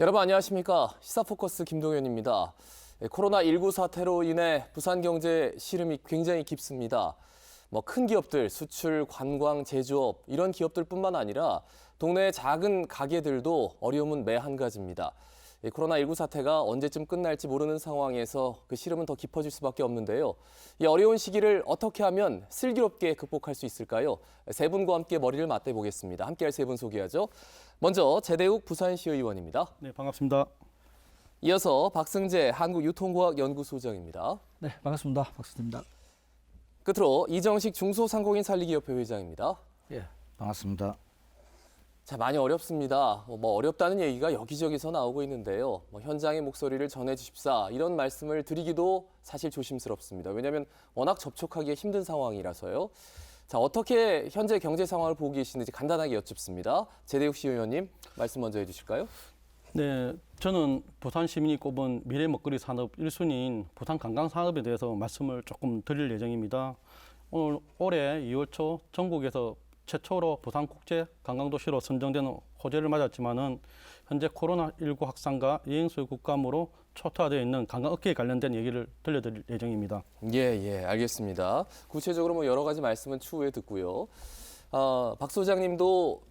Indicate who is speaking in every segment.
Speaker 1: 여러분 안녕하십니까? 시사포커스 김동현입니다. 코로나19 사태로 인해 부산 경제 시름이 굉장히 깊습니다. 큰 기업들, 수출, 관광, 제조업 이런 기업들뿐만 아니라 동네 작은 가게들도 어려움은 매 한 가지입니다. 코로나19 사태가 언제쯤 끝날지 모르는 상황에서 그 시름은 더 깊어질 수밖에 없는데요. 이 어려운 시기를 어떻게 하면 슬기롭게 극복할 수 있을까요? 세 분과 함께 머리를 맞대보겠습니다. 함께할 세 분 소개하죠. 먼저 제대욱 부산시의원입니다.
Speaker 2: 네, 반갑습니다.
Speaker 1: 이어서 박승재 한국유통과학연구소장입니다.
Speaker 3: 네, 반갑습니다. 박수입니다.
Speaker 1: 끝으로 이정식 중소상공인 살리기협회 회장입니다.
Speaker 4: 예, 반갑습니다.
Speaker 1: 자, 많이 어렵습니다. 어렵다는 얘기가 여기저기서 나오고 있는데요. 현장의 목소리를 전해주십사 이런 말씀을 드리기도 사실 조심스럽습니다. 왜냐하면 워낙 접촉하기가 힘든 상황이라서요. 자, 어떻게 현재 경제 상황을 보고 계시는지 간단하게 여쭙습니다. 제대욱 시의원님 말씀 먼저 해주실까요?
Speaker 2: 네, 저는 부산 시민이 꼽은 미래 먹거리 산업 1순위인 부산 관광 산업에 대해서 말씀을 조금 드릴 예정입니다. 올해 2월 초 전국에서 최초로 부산 국제 관광도시로 선정되는 호재를 맞았지만은 현재 코로나19 확산과 여행수요 국감으로 초토화되어 있는 관광업계에 관련된 얘기를 들려드릴 예정입니다.
Speaker 1: 예, 알겠습니다. 구체적으로 여러 가지 말씀은 추후에 듣고요. 박 소장님도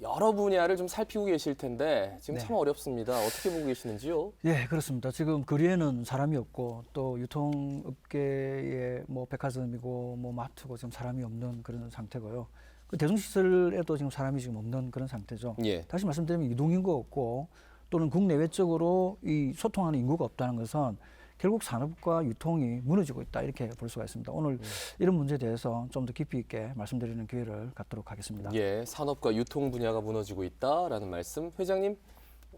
Speaker 1: 여러 분야를 좀 살피고 계실 텐데 지금
Speaker 3: 네.
Speaker 1: 참 어렵습니다. 어떻게 보고 계시는지요?
Speaker 3: 예, 그렇습니다. 지금 거리에는 사람이 없고 또 유통업계에 백화점이고 마트고 지금 사람이 없는 그런 상태고요. 그 대중시설에도 지금 사람이 지금 없는 그런 상태죠.
Speaker 1: 예.
Speaker 3: 다시 말씀드리면 유동인구가 없고 또는 국내외적으로 이 소통하는 인구가 없다는 것은 결국 산업과 유통이 무너지고 있다 이렇게 볼 수가 있습니다. 오늘 이런 문제에 대해서 좀 더 깊이 있게 말씀드리는 기회를 갖도록 하겠습니다.
Speaker 1: 예, 산업과 유통 분야가 무너지고 있다라는 말씀. 회장님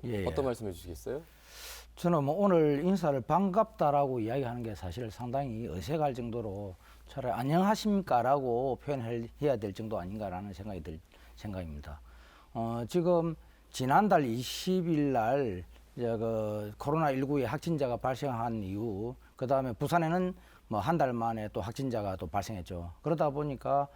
Speaker 4: 예,
Speaker 1: 어떤 말씀 해주시겠어요?
Speaker 4: 저는 오늘 인사를 반갑다라고 이야기하는 게 사실 상당히 어색할 정도로 차라리 안녕하십니까라고 표현해야 될 정도 아닌가라는 생각이 들 생각입니다. 지금 지난달 20일 날 그 코로나19의 확진자가 발생한 이후 그다음에 부산에는 한 달 만에 또 확진자가 또 발생했죠. 그러다 보니까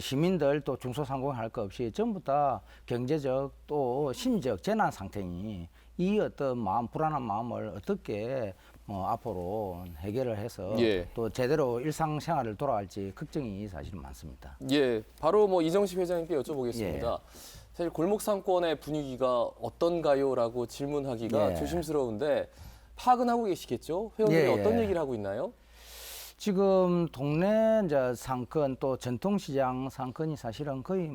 Speaker 4: 시민들 또 중소상공인 할 것 없이 전부 다 경제적 또 심리적 재난 상태니 이 어떤 마음 불안한 마음을 어떻게 앞으로 해결을 해서
Speaker 1: 예.
Speaker 4: 또 제대로 일상생활을 돌아갈지 걱정이 사실 많습니다.
Speaker 1: 예, 바로 이정식 회장님께 여쭤보겠습니다.
Speaker 4: 예.
Speaker 1: 사실 골목 상권의 분위기가 어떤가요라고 질문하기가
Speaker 4: 예.
Speaker 1: 조심스러운데 파악은 하고 계시겠죠? 회원들이
Speaker 4: 예,
Speaker 1: 어떤
Speaker 4: 예.
Speaker 1: 얘기를 하고 있나요?
Speaker 4: 지금 동네 이제 상권 또 전통시장 상권이 사실은 거의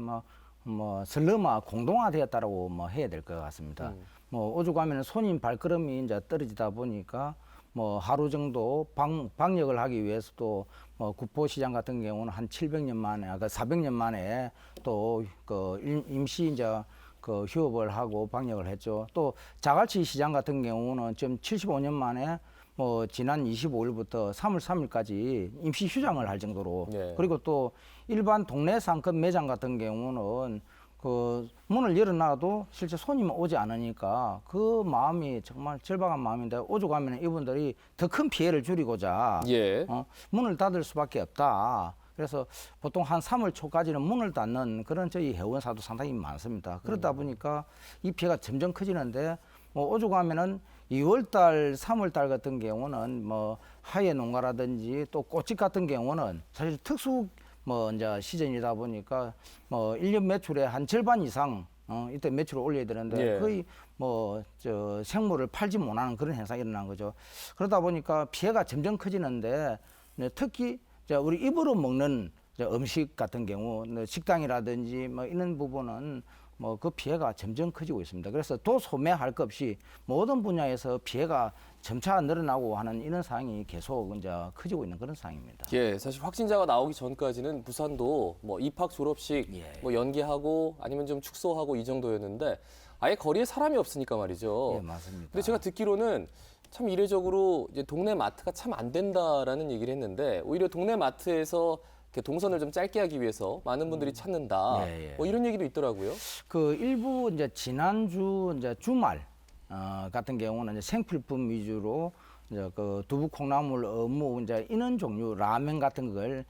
Speaker 4: 슬럼화 공동화되었다라고 해야 될 것 같습니다. 오죽하면 손님 발걸음이 이제 떨어지다 보니까 하루 정도 방역을 하기 위해서도 구포시장 같은 경우는 한 700년 만에, 400년 만에 또 그 임시 이제 그 휴업을 하고 방역을 했죠. 또 자갈치 시장 같은 경우는 지금 75년 만에 지난 25일부터 3월 3일까지 임시 휴장을 할 정도로
Speaker 1: 예.
Speaker 4: 그리고 또 일반 동네 상권 매장 같은 경우는 그 문을 열어놔도 실제 손님이 오지 않으니까 그 마음이 정말 절박한 마음인데 오죽하면 이분들이 더 큰 피해를 줄이고자
Speaker 1: 예.
Speaker 4: 문을 닫을 수밖에 없다. 그래서 보통 한 3월 초까지는 문을 닫는 그런 저희 회원사도 상당히 많습니다. 그러다 보니까 이 피해가 점점 커지는데 오죽하면은 2월달, 3월달 같은 경우는 하예 농가라든지 또 꽃집 같은 경우는 사실 특수 이제 시즌이다 보니까 1년 매출의 한 절반 이상 이때 매출을 올려야 되는데
Speaker 1: 예.
Speaker 4: 거의 생물을 팔지 못하는 그런 현상이 일어난 거죠. 그러다 보니까 피해가 점점 커지는데 특히 우리 입으로 먹는 음식 같은 경우 식당이라든지 이런 부분은 그 피해가 점점 커지고 있습니다. 그래서 도소매할 것 없이 모든 분야에서 피해가 점차 늘어나고 하는 이런 상황이 계속 이제 커지고 있는 그런 상황입니다.
Speaker 1: 예, 사실 확진자가 나오기 전까지는 부산도 입학 졸업식
Speaker 4: 예.
Speaker 1: 연기하고 아니면 좀 축소하고 이 정도였는데 아예 거리에 사람이 없으니까 말이죠.
Speaker 4: 예, 맞습니다.
Speaker 1: 근데 제가 듣기로는 참 이례적으로 이제 동네 마트가 참 안 된다라는 얘기를 했는데 오히려 동네 마트에서 이렇게 동선을 좀 짧게 하기 위해서 많은 분들이 찾는다.
Speaker 4: 예, 예.
Speaker 1: 이런 얘기도 있더라고요.
Speaker 4: 그 일부 이제 지난주 이제 주말 같은 경우는 이제 생필품 위주로 이제 그 두부, 콩나물, 어묵, 이제 이런 종류 라면 같은 걸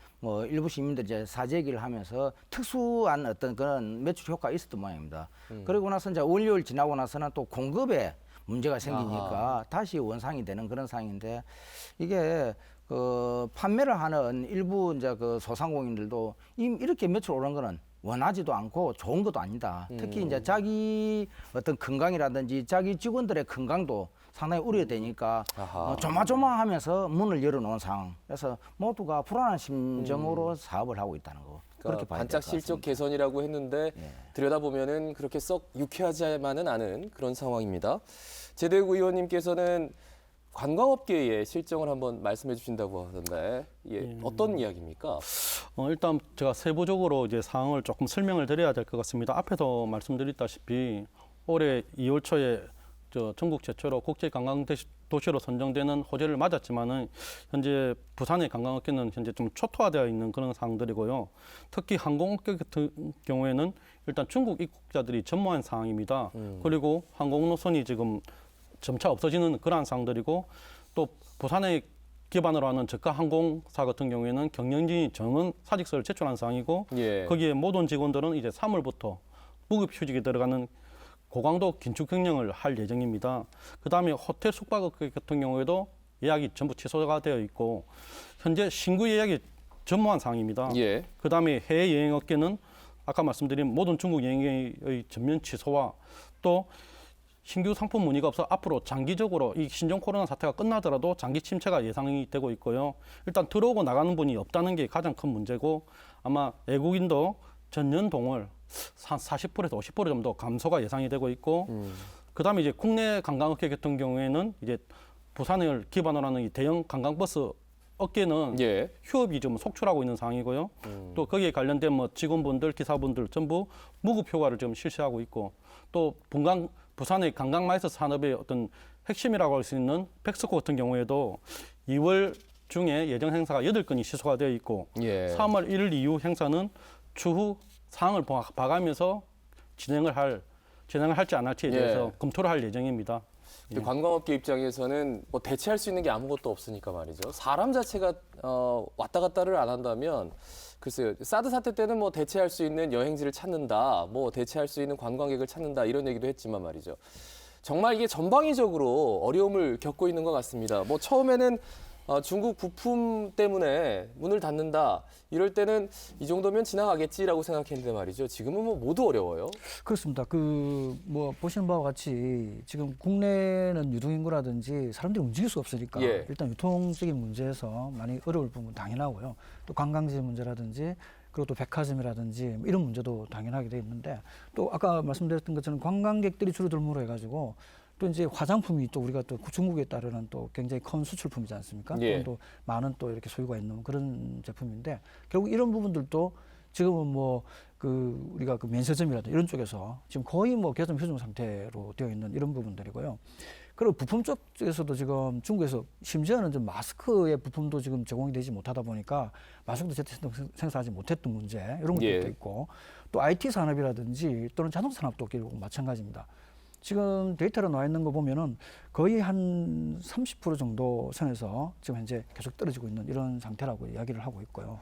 Speaker 4: 일부 시민들이 이제 사재기를 하면서 특수한 어떤 그런 매출 효과가 있었던 모양입니다. 그리고 나서 이제 월요일 지나고 나서는 또 공급에 문제가 생기니까 다시 원상이 되는 그런 상황인데 이게 그 판매를 하는 일부 이제 그 소상공인들도 이렇게 매출 오른 거는 원하지도 않고 좋은 것도 아니다. 특히 이제 자기 어떤 건강이라든지 자기 직원들의 건강도 상당히 우려되니까 조마조마하면서 문을 열어놓은 상황. 그래서 모두가 불안한 심정으로 사업을 하고 있다는 거. 그렇게 봐야
Speaker 1: 반짝
Speaker 4: 될것
Speaker 1: 실적
Speaker 4: 같습니다.
Speaker 1: 개선이라고 했는데 들여다보면은 그렇게 썩 유쾌하지만은 않은 그런 상황입니다. 제대구 의원님께서는 관광업계의 실정을 한번 말씀해 주신다고 하던데 어떤 이야기입니까?
Speaker 2: 일단 제가 세부적으로 이제 사항을 조금 설명을 드려야 될 것 같습니다. 앞에서 말씀드렸다시피 올해 2월 초에 전국 최초로 국제 관광 도시로 선정되는 호재를 맞았지만은 현재 부산의 관광업계는 현재 좀 초토화되어 있는 그런 상황들이고요. 특히 항공업계 같은 경우에는 일단 중국 입국자들이 전무한 상황입니다. 그리고 항공 노선이 지금 점차 없어지는 그러한 상황들이고 또 부산에 기반으로 하는 저가 항공사 같은 경우에는 경영진이 전원 사직서를 제출한 상황이고 거기에 모든 직원들은 이제 3월부터 무급 휴직에 들어가는 고강도 긴축 경영을 할 예정입니다. 그다음에 호텔 숙박업계 같은 경우에도 예약이 전부 취소가 되어 있고 현재 신규 예약이 전무한 상황입니다. 그다음에 해외 여행업계는 아까 말씀드린 모든 중국 여행의 전면 취소와 또 신규 상품 문의가 없어 앞으로 장기적으로 이 신종 코로나 사태가 끝나더라도 장기 침체가 예상이 되고 있고요. 일단 들어오고 나가는 분이 없다는 게 가장 큰 문제고 아마 외국인도 전년 동월 한 40%에서 50% 정도 감소가 예상이 되고 있고 그다음에 이제 국내 관광업계 같은 경우에는 이제 부산을 기반으로 하는 이 대형 관광버스 업계는 휴업이 좀 속출하고 있는 상황이고요. 또 거기에 관련된 뭐 직원분들, 기사분들 전부 무급 휴가를 지금 실시하고 있고 또 부산의 관광 마이스 산업의 어떤 핵심이라고 할 수 있는 백스코 같은 경우에도 2월 중에 예정 행사가 8건이 취소가 되어 있고 3월 1일 이후 행사는 추후 상황을 봐가면서 진행을 할지 안 할지에 대해서 검토를 할 예정입니다.
Speaker 1: 관광업계 입장에서는 뭐 대체할 수 있는 게 아무것도 없으니까 말이죠. 사람 자체가 왔다 갔다를 안 한다면 글쎄요. 사드 사태 때는 뭐 대체할 수 있는 여행지를 찾는다, 뭐 대체할 수 있는 관광객을 찾는다 이런 얘기도 했지만 말이죠. 정말 이게 전방위적으로 어려움을 겪고 있는 것 같습니다. 뭐 처음에는 중국 부품 때문에 문을 닫는다 이럴 때는 이 정도면 지나가겠지라고 생각했는데 말이죠. 지금은 뭐 모두 어려워요.
Speaker 3: 그렇습니다. 뭐 보시는 바와 같이 지금 국내는 유동인구라든지 사람들이 움직일 수 없으니까 일단 유통적인 문제에서 많이 어려울 부분 당연하고요. 또 관광지 문제라든지 그리고 또 백화점이라든지 이런 문제도 당연하게 돼 있는데 또 아까 말씀드렸던 것처럼 관광객들이 줄어들므로 해가지고 또 이제 화장품이 또 우리가 또 중국에 따르는 또 굉장히 큰 수출품이지 않습니까? 또 많은 또 이렇게 소유가 있는 그런 제품인데 결국 이런 부분들도 지금은 뭐 우리가 면세점이라든지 이런 쪽에서 지금 거의 뭐 개점 휴종 상태로 되어 있는 이런 부분들이고요. 그리고 부품 쪽에서도 지금 중국에서 심지어는 좀 마스크의 부품도 지금 제공이 되지 못하다 보니까 마스크도 제때 생산하지 못했던 문제 이런 것도 있고 또 IT 산업이라든지 또는 자동차 산업도 결국 마찬가지입니다. 지금 데이터로 나와 있는 거 보면은 거의 한 30% 정도 선에서 지금 현재 계속 떨어지고 있는 이런 상태라고 이야기를 하고 있고요.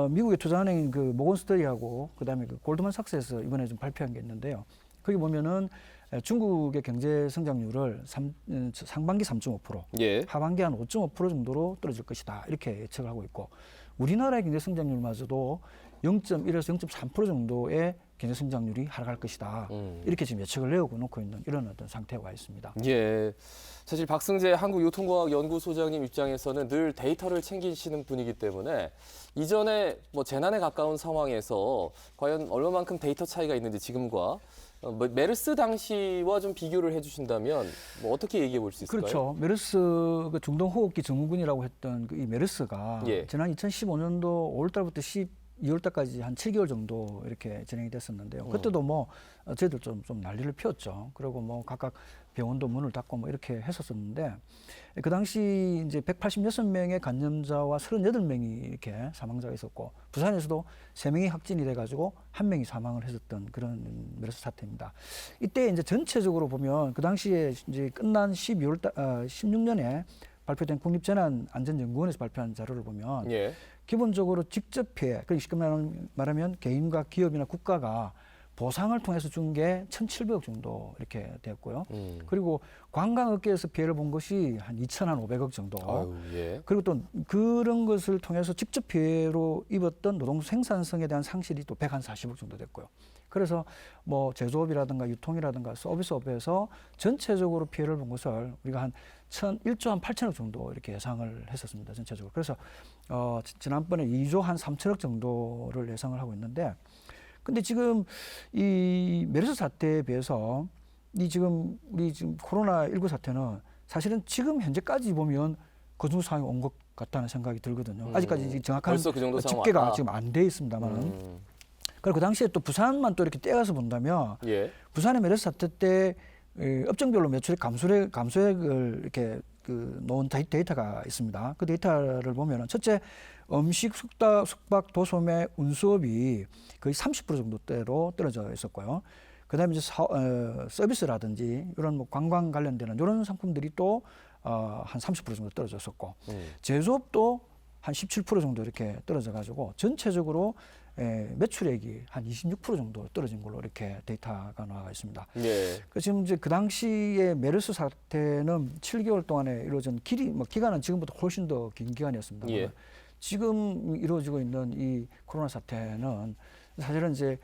Speaker 3: 미국의 투자은행인 모건스터리하고 그다음에 골드만삭스에서 이번에 좀 발표한 게 있는데요. 거기 보면은 중국의 경제 성장률을 상반기 3.5%, 하반기 한 5.5% 정도로 떨어질 것이다. 이렇게 예측을 하고 있고 우리나라의 경제 성장률마저도 0.1에서 0.3% 정도의 경제 성장률이 하락할 것이다. 이렇게 지금 예측을 내놓고 있는 이런 어떤 상태가 와 있습니다.
Speaker 1: 사실 박승재 한국유통과학연구소장님 입장에서는 늘 데이터를 챙기시는 분이기 때문에 이전에 뭐 재난에 가까운 상황에서 과연 얼마만큼 데이터 차이가 있는지 지금과 메르스 당시와 좀 비교를 해주신다면 뭐 어떻게 얘기해 볼 수 있을까요?
Speaker 3: 그렇죠. 메르스 중동호흡기 증후군이라고 했던 이 메르스가 지난 2015년도 5월달부터 12월달까지 한 7개월 정도 이렇게 진행이 됐었는데요. 그때도 뭐 저희들 좀 난리를 피웠죠. 그리고 뭐 각각 병원도 문을 닫고 뭐 이렇게 했었었는데 그 당시 이제 186명의 감염자와 38명이 이렇게 사망자가 있었고 부산에서도 3명이 확진이 돼가지고 1명이 사망을 했었던 그런 메르스 사태입니다. 이때 이제 전체적으로 보면 그 당시에 이제 끝난 16년에 발표된 국립재난안전연구원에서 발표한 자료를 보면 기본적으로 직접 피해, 쉽게 말하면 개인과 기업이나 국가가 보상을 통해서 준 게 1,700억 정도 이렇게 됐고요. 그리고 관광업계에서 피해를 본 것이 한 2,500억 정도.
Speaker 1: 아유, 예.
Speaker 3: 그리고 또 그런 것을 통해서 직접 피해로 입었던 노동 생산성에 대한 상실이 또 140억 정도 됐고요. 그래서 뭐 제조업이라든가 유통이라든가 서비스업에서 전체적으로 피해를 본 것을 우리가 한 1조 한 8천억 정도 이렇게 예상을 했었습니다. 전체적으로. 그래서 지난번에 2조 한 3천억 정도를 예상을 하고 있는데, 근데 지금 이 메르스 사태에 비해서 우리 지금 코로나19 사태는 사실은 지금 현재까지 보면 그 정도 상황이 온 것 같다는 생각이 들거든요. 아직까지 정확한
Speaker 1: 벌써 그 정도 상황
Speaker 3: 집계가
Speaker 1: 왔다.
Speaker 3: 지금 안 돼 있습니다만은. 그리고 그 당시에 또 부산만 또 이렇게 떼어서 본다면
Speaker 1: 예.
Speaker 3: 부산의 메르스 사태 때 업종별로 매출액 감소액을 이렇게 놓은 데이터가 있습니다. 그 데이터를 보면은 첫째, 음식, 숙박, 도소매, 운수업이 거의 30% 정도대로 떨어져 있었고요. 그다음에 이제 서비스라든지 이런 뭐 관광 관련되는 이런 상품들이 또 한 30% 정도 떨어졌었고, 제조업도 한 17% 정도 이렇게 떨어져 가지고 전체적으로 매출액이 한 26% 정도 떨어진 걸로 이렇게 데이터가 나와 있습니다.
Speaker 1: 예.
Speaker 3: 지금 이제 그 당시에 메르스 사태는 7개월 동안에 이루어진 기간은 지금보다 훨씬 더 긴 기간이었습니다.
Speaker 1: 예.
Speaker 3: 지금 이루어지고 있는 이 코로나 사태는 사실은 이제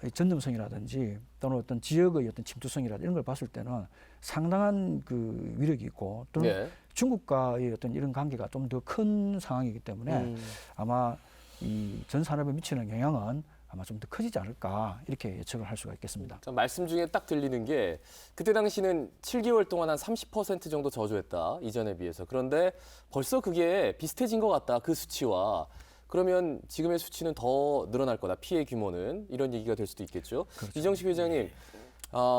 Speaker 3: 이 전염성이라든지 또는 어떤 지역의 어떤 침투성이라든지 이런 걸 봤을 때는 상당한 그 위력이 있고 또는
Speaker 1: 예.
Speaker 3: 중국과의 어떤 이런 관계가 좀 더 큰 상황이기 때문에 아마 이 전 산업에 미치는 영향은 아마 좀 더 커지지 않을까 이렇게 예측을 할 수가 있겠습니다.
Speaker 1: 말씀 중에 딱 들리는 게 그때 당시는 7개월 동안 한 30% 정도 저조했다. 이전에 비해서. 그런데 벌써 그게 비슷해진 것 같다. 그 수치와. 그러면 지금의 수치는 더 늘어날 거다. 피해 규모는. 이런 얘기가 될 수도 있겠죠.
Speaker 3: 그렇죠.
Speaker 1: 이정식 회장님,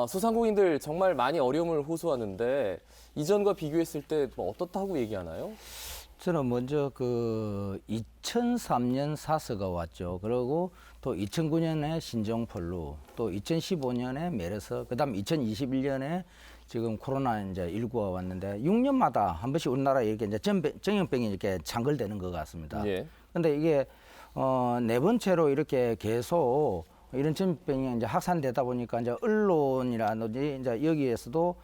Speaker 1: 소상공인들 정말 많이 어려움을 호소하는데 이전과 비교했을 때 뭐 어떻다고 얘기하나요?
Speaker 4: 저는 먼저 그 2003년 사스가 왔죠. 그리고 또 2009년에 신종플루, 또 2015년에 메르스, 그다음 2021년에 지금 코로나 이제 19가 왔는데 6년마다 한 번씩 우리나라에 이렇게 이제 전염병이 이렇게 창궐되는 것 같습니다.
Speaker 1: 예.
Speaker 4: 근데 이게 네 번째로 이렇게 계속 이런 전염병이 이제 확산되다 보니까 이제 언론이라든지 이제 여기에서도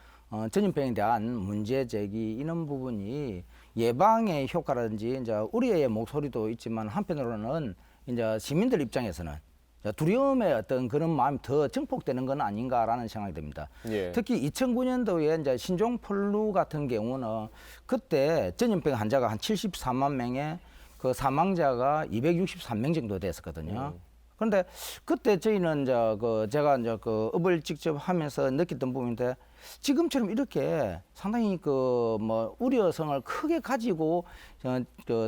Speaker 4: 전염병에 대한 문제 제기 이런 부분이 예방의 효과라든지 이제 우리의 목소리도 있지만 한편으로는 이제 시민들 입장에서는 두려움의 어떤 그런 마음이 더 증폭되는 건 아닌가라는 생각이 듭니다.
Speaker 1: 예.
Speaker 4: 특히 2009년도에 이제 신종플루 같은 경우는 그때 전염병 환자가 한 74만 명에 그 사망자가 263명 정도 됐었거든요. 그런데 그때 저희는 이제 제가 이제 업을 직접 하면서 느꼈던 부분인데 지금처럼 이렇게 상당히 뭐 우려성을 크게 가지고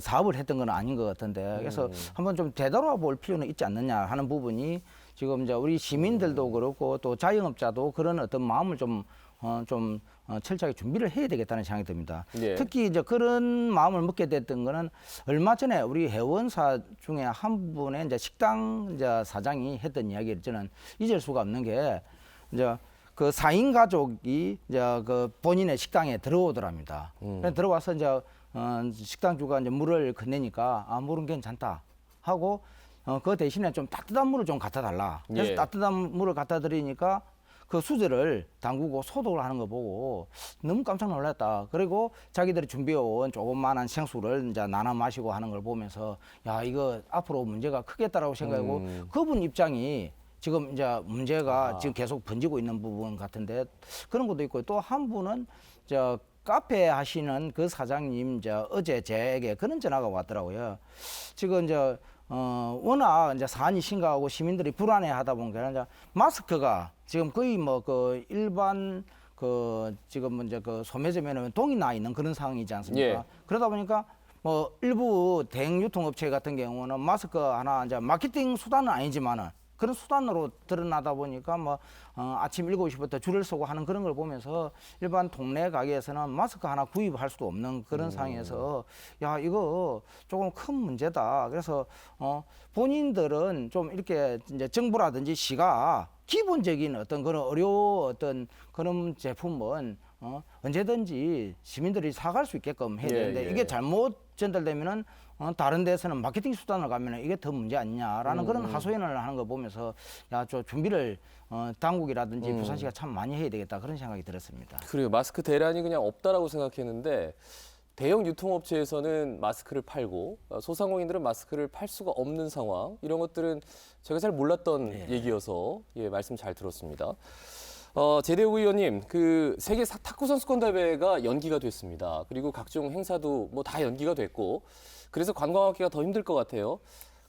Speaker 4: 사업을 했던 건 아닌 것 같은데 그래서 한번 좀 되돌아볼 필요는 있지 않느냐 하는 부분이 지금 이제 우리 시민들도 그렇고 또 자영업자도 그런 어떤 마음을 좀 철저하게 준비를 해야 되겠다는 생각이 듭니다.
Speaker 1: 예.
Speaker 4: 특히 이제 그런 마음을 먹게 됐던 거는 얼마 전에 우리 회원사 중에 한 분의 이제 식당 이제 사장이 했던 이야기를 저는 잊을 수가 없는 게 이제 그 4인 가족이 이제 그 본인의 식당에 들어오더랍니다. 들어와서 이제 식당 주가 이제 물을 건네니까 물은 괜찮다 하고 그 대신에 좀 따뜻한 물을 좀 갖다 달라. 그래서
Speaker 1: 예.
Speaker 4: 따뜻한 물을 갖다 드리니까 그 수저를 담그고 소독을 하는 거 보고 너무 깜짝 놀랐다. 그리고 자기들이 준비해온 조그만한 생수를 이제 나눠 마시고 하는 걸 보면서 야, 이거 앞으로 문제가 크겠다라고 생각하고 그분 입장이 지금 이제 문제가 지금 계속 번지고 있는 부분 같은데 그런 것도 있고 또 한 분은 카페 하시는 그 사장님 어제 제게 그런 전화가 왔더라고요. 지금 워낙 이제 사안이 심각하고 시민들이 불안해하다 보니까 이제 마스크가 지금 거의 뭐 일반 지금 이제 소매점에는 동이 나 있는 그런 상황이지 않습니까?
Speaker 1: 예.
Speaker 4: 그러다 보니까 뭐 일부 대형 유통업체 같은 경우는 마스크 하나 이제 마케팅 수단은 아니지만은 그런 수단으로 드러나다 보니까 아침 7시부터 줄을 서고 하는 그런 걸 보면서 일반 동네 가게에서는 마스크 하나 구입할 수도 없는 그런 상황에서 야, 이거 조금 큰 문제다. 그래서 본인들은 좀 이렇게 이제 정부라든지 시가 기본적인 어떤 그런 의료 어떤 그런 제품은 언제든지 시민들이 사갈 수 있게끔 해야
Speaker 1: 예,
Speaker 4: 되는데
Speaker 1: 예.
Speaker 4: 이게 잘못 전달되면은 다른 데서는 마케팅 수단을 가면은 이게 더 문제 아니냐라는 그런 하소연을 하는 거 보면서 야, 저 준비를 당국이라든지 부산시가 참 많이 해야 되겠다 그런 생각이 들었습니다.
Speaker 1: 그래요. 마스크 대란이 그냥 없다라고 생각했는데 대형 유통업체에서는 마스크를 팔고 소상공인들은 마스크를 팔 수가 없는 상황. 이런 것들은 제가 잘 몰랐던 얘기여서 말씀 잘 들었습니다. 제대우 의원님, 그 세계 탁구 선수권 대회가 연기가 됐습니다. 그리고 각종 행사도 뭐 다 연기가 됐고, 그래서 관광하기가 더 힘들 것 같아요.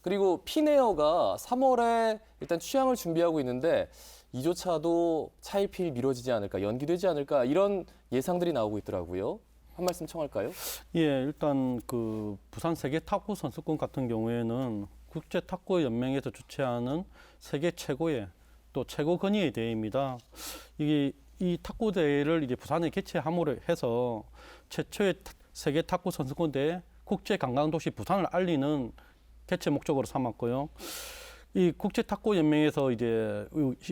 Speaker 1: 그리고 피네어가 3월에 일단 취항을 준비하고 있는데 이조차도 차일피일 미뤄지지 않을까, 연기되지 않을까 이런 예상들이 나오고 있더라고요. 한 말씀 청할까요?
Speaker 2: 예, 일단 그 부산 세계 탁구 선수권 같은 경우에는 국제 탁구 연맹에서 주최하는 세계 최고의 또 최고 권위의 대회입니다. 이게 이 탁구 대회를 이제 부산에 개최함으로 해서 최초의 세계 탁구 선수권 대회 국제 관광도시 부산을 알리는 개최 목적으로 삼았고요. 이 국제 탁구 연맹에서 이제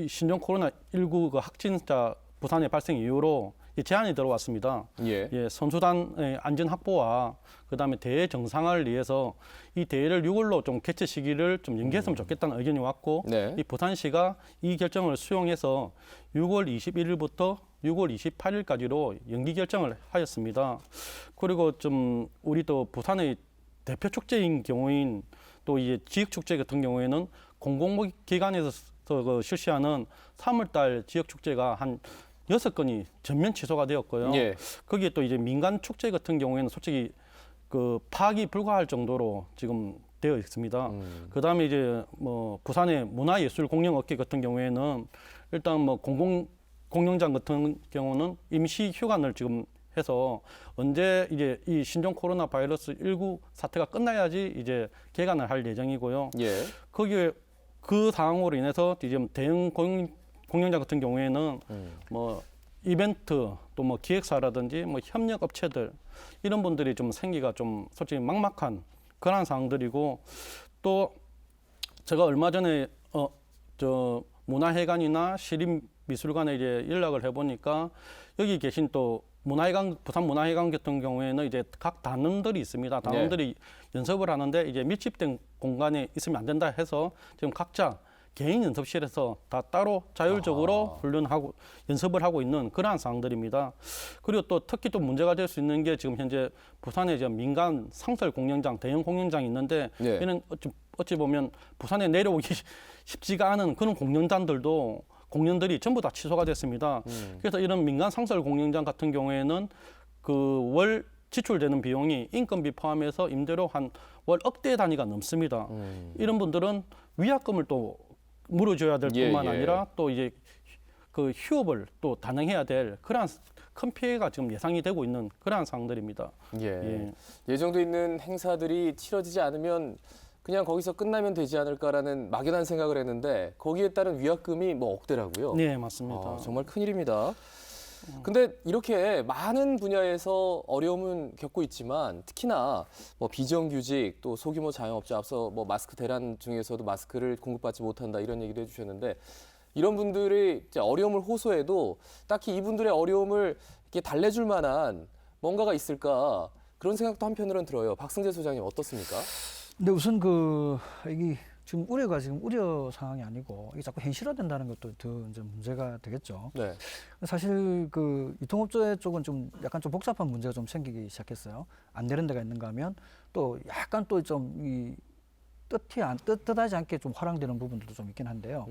Speaker 2: 신종 코로나 19 그 확진자 부산의 발생 이후로 제안이 들어왔습니다.
Speaker 1: 예.
Speaker 2: 선수단의 안전 확보와 그다음에 대회 정상화를 위해서 이 대회를 6월로 좀 개최 시기를 좀 연기했으면 좋겠다는 의견이 왔고,
Speaker 1: 네.
Speaker 2: 이 부산시가 이 결정을 수용해서 6월 21일부터 6월 28일까지로 연기 결정을 하였습니다. 그리고 좀 우리 또 부산의 대표 축제인 경우인 또 이제 지역 축제 같은 경우에는 공공기관에서 그 실시하는 3월달 지역 축제가 한 6건이 전면 취소가 되었고요.
Speaker 1: 예.
Speaker 2: 거기에 또 이제 민간 축제 같은 경우에는 솔직히 그 파악이 불가할 정도로 지금 되어 있습니다. 그다음에 이제 뭐 부산의 문화예술 공연 업계 같은 경우에는 일단 뭐 공연장 같은 경우는 임시 휴관을 지금 해서 언제 이제 이 신종 코로나 바이러스 19 사태가 끝나야지 이제 개관을 할 예정이고요.
Speaker 1: 예.
Speaker 2: 거기에 그 상황으로 인해서 이제 대형 공연장 같은 경우에는 뭐 이벤트 또 뭐 기획사라든지 뭐 협력 업체들 이런 분들이 좀 생기가 좀 솔직히 막막한 그런 상황들이고, 또 제가 얼마 전에 저 문화회관이나 시립미술관에 이제 연락을 해보니까 여기 계신 또 부산 문화회관 같은 경우에는 이제 각 단원들이 있습니다. 단원들이 연습을 하는데 이제 밀집된 공간에 있으면 안 된다 해서 지금 각자 개인 연습실에서 다 따로 자율적으로 훈련하고 연습을 하고 있는 그러한 상황들입니다. 그리고 또 특히 또 문제가 될 수 있는 게 지금 현재 부산에 이제 민간 상설 공연장, 대형 공연장이 있는데
Speaker 1: 예.
Speaker 2: 이는 어찌 보면 부산에 내려오기 쉽지가 않은 그런 공연들이 전부 다 취소가 됐습니다. 그래서 이런 민간 상설 공연장 같은 경우에는 그 월 지출되는 비용이 인건비 포함해서 임대료 한 월 억대 단위가 넘습니다. 이런 분들은 위약금을 또 물어줘야 될 뿐만 아니라 또 이제 그 휴업을 또 단행해야 될 그러한 큰 피해가 지금 예상이 되고 있는 그러한 상황들입니다.
Speaker 1: 예정돼 있는 행사들이 치러지지 않으면 그냥 거기서 끝나면 되지 않을까라는 막연한 생각을 했는데 거기에 따른 위약금이 뭐 억대라고요?
Speaker 2: 네, 맞습니다.
Speaker 1: 정말 큰일입니다. 근데 이렇게 많은 분야에서 어려움은 겪고 있지만 특히나 뭐 비정규직 또 소규모 자영업자 앞서 뭐 마스크 대란 중에서도 마스크를 공급받지 못한다 이런 얘기도 해주셨는데 이런 분들이 이제 어려움을 호소해도 딱히 이분들의 어려움을 이렇게 달래줄 만한 뭔가가 있을까 그런 생각도 한편으로는 들어요. 박승재 소장님 어떻습니까?
Speaker 3: 근데 우선 이게 지금 지금 우려 상황이 아니고 이게 자꾸 현실화된다는 것도 더 이제 문제가 되겠죠.
Speaker 1: 네.
Speaker 3: 사실 그 유통업체 쪽은 좀 약간 좀 복잡한 문제가 좀 생기기 시작했어요. 안 되는 데가 있는가 하면 또 약간 또 좀 이 뜻하지 않게 좀 화랑되는 부분들도 좀 있긴 한데요.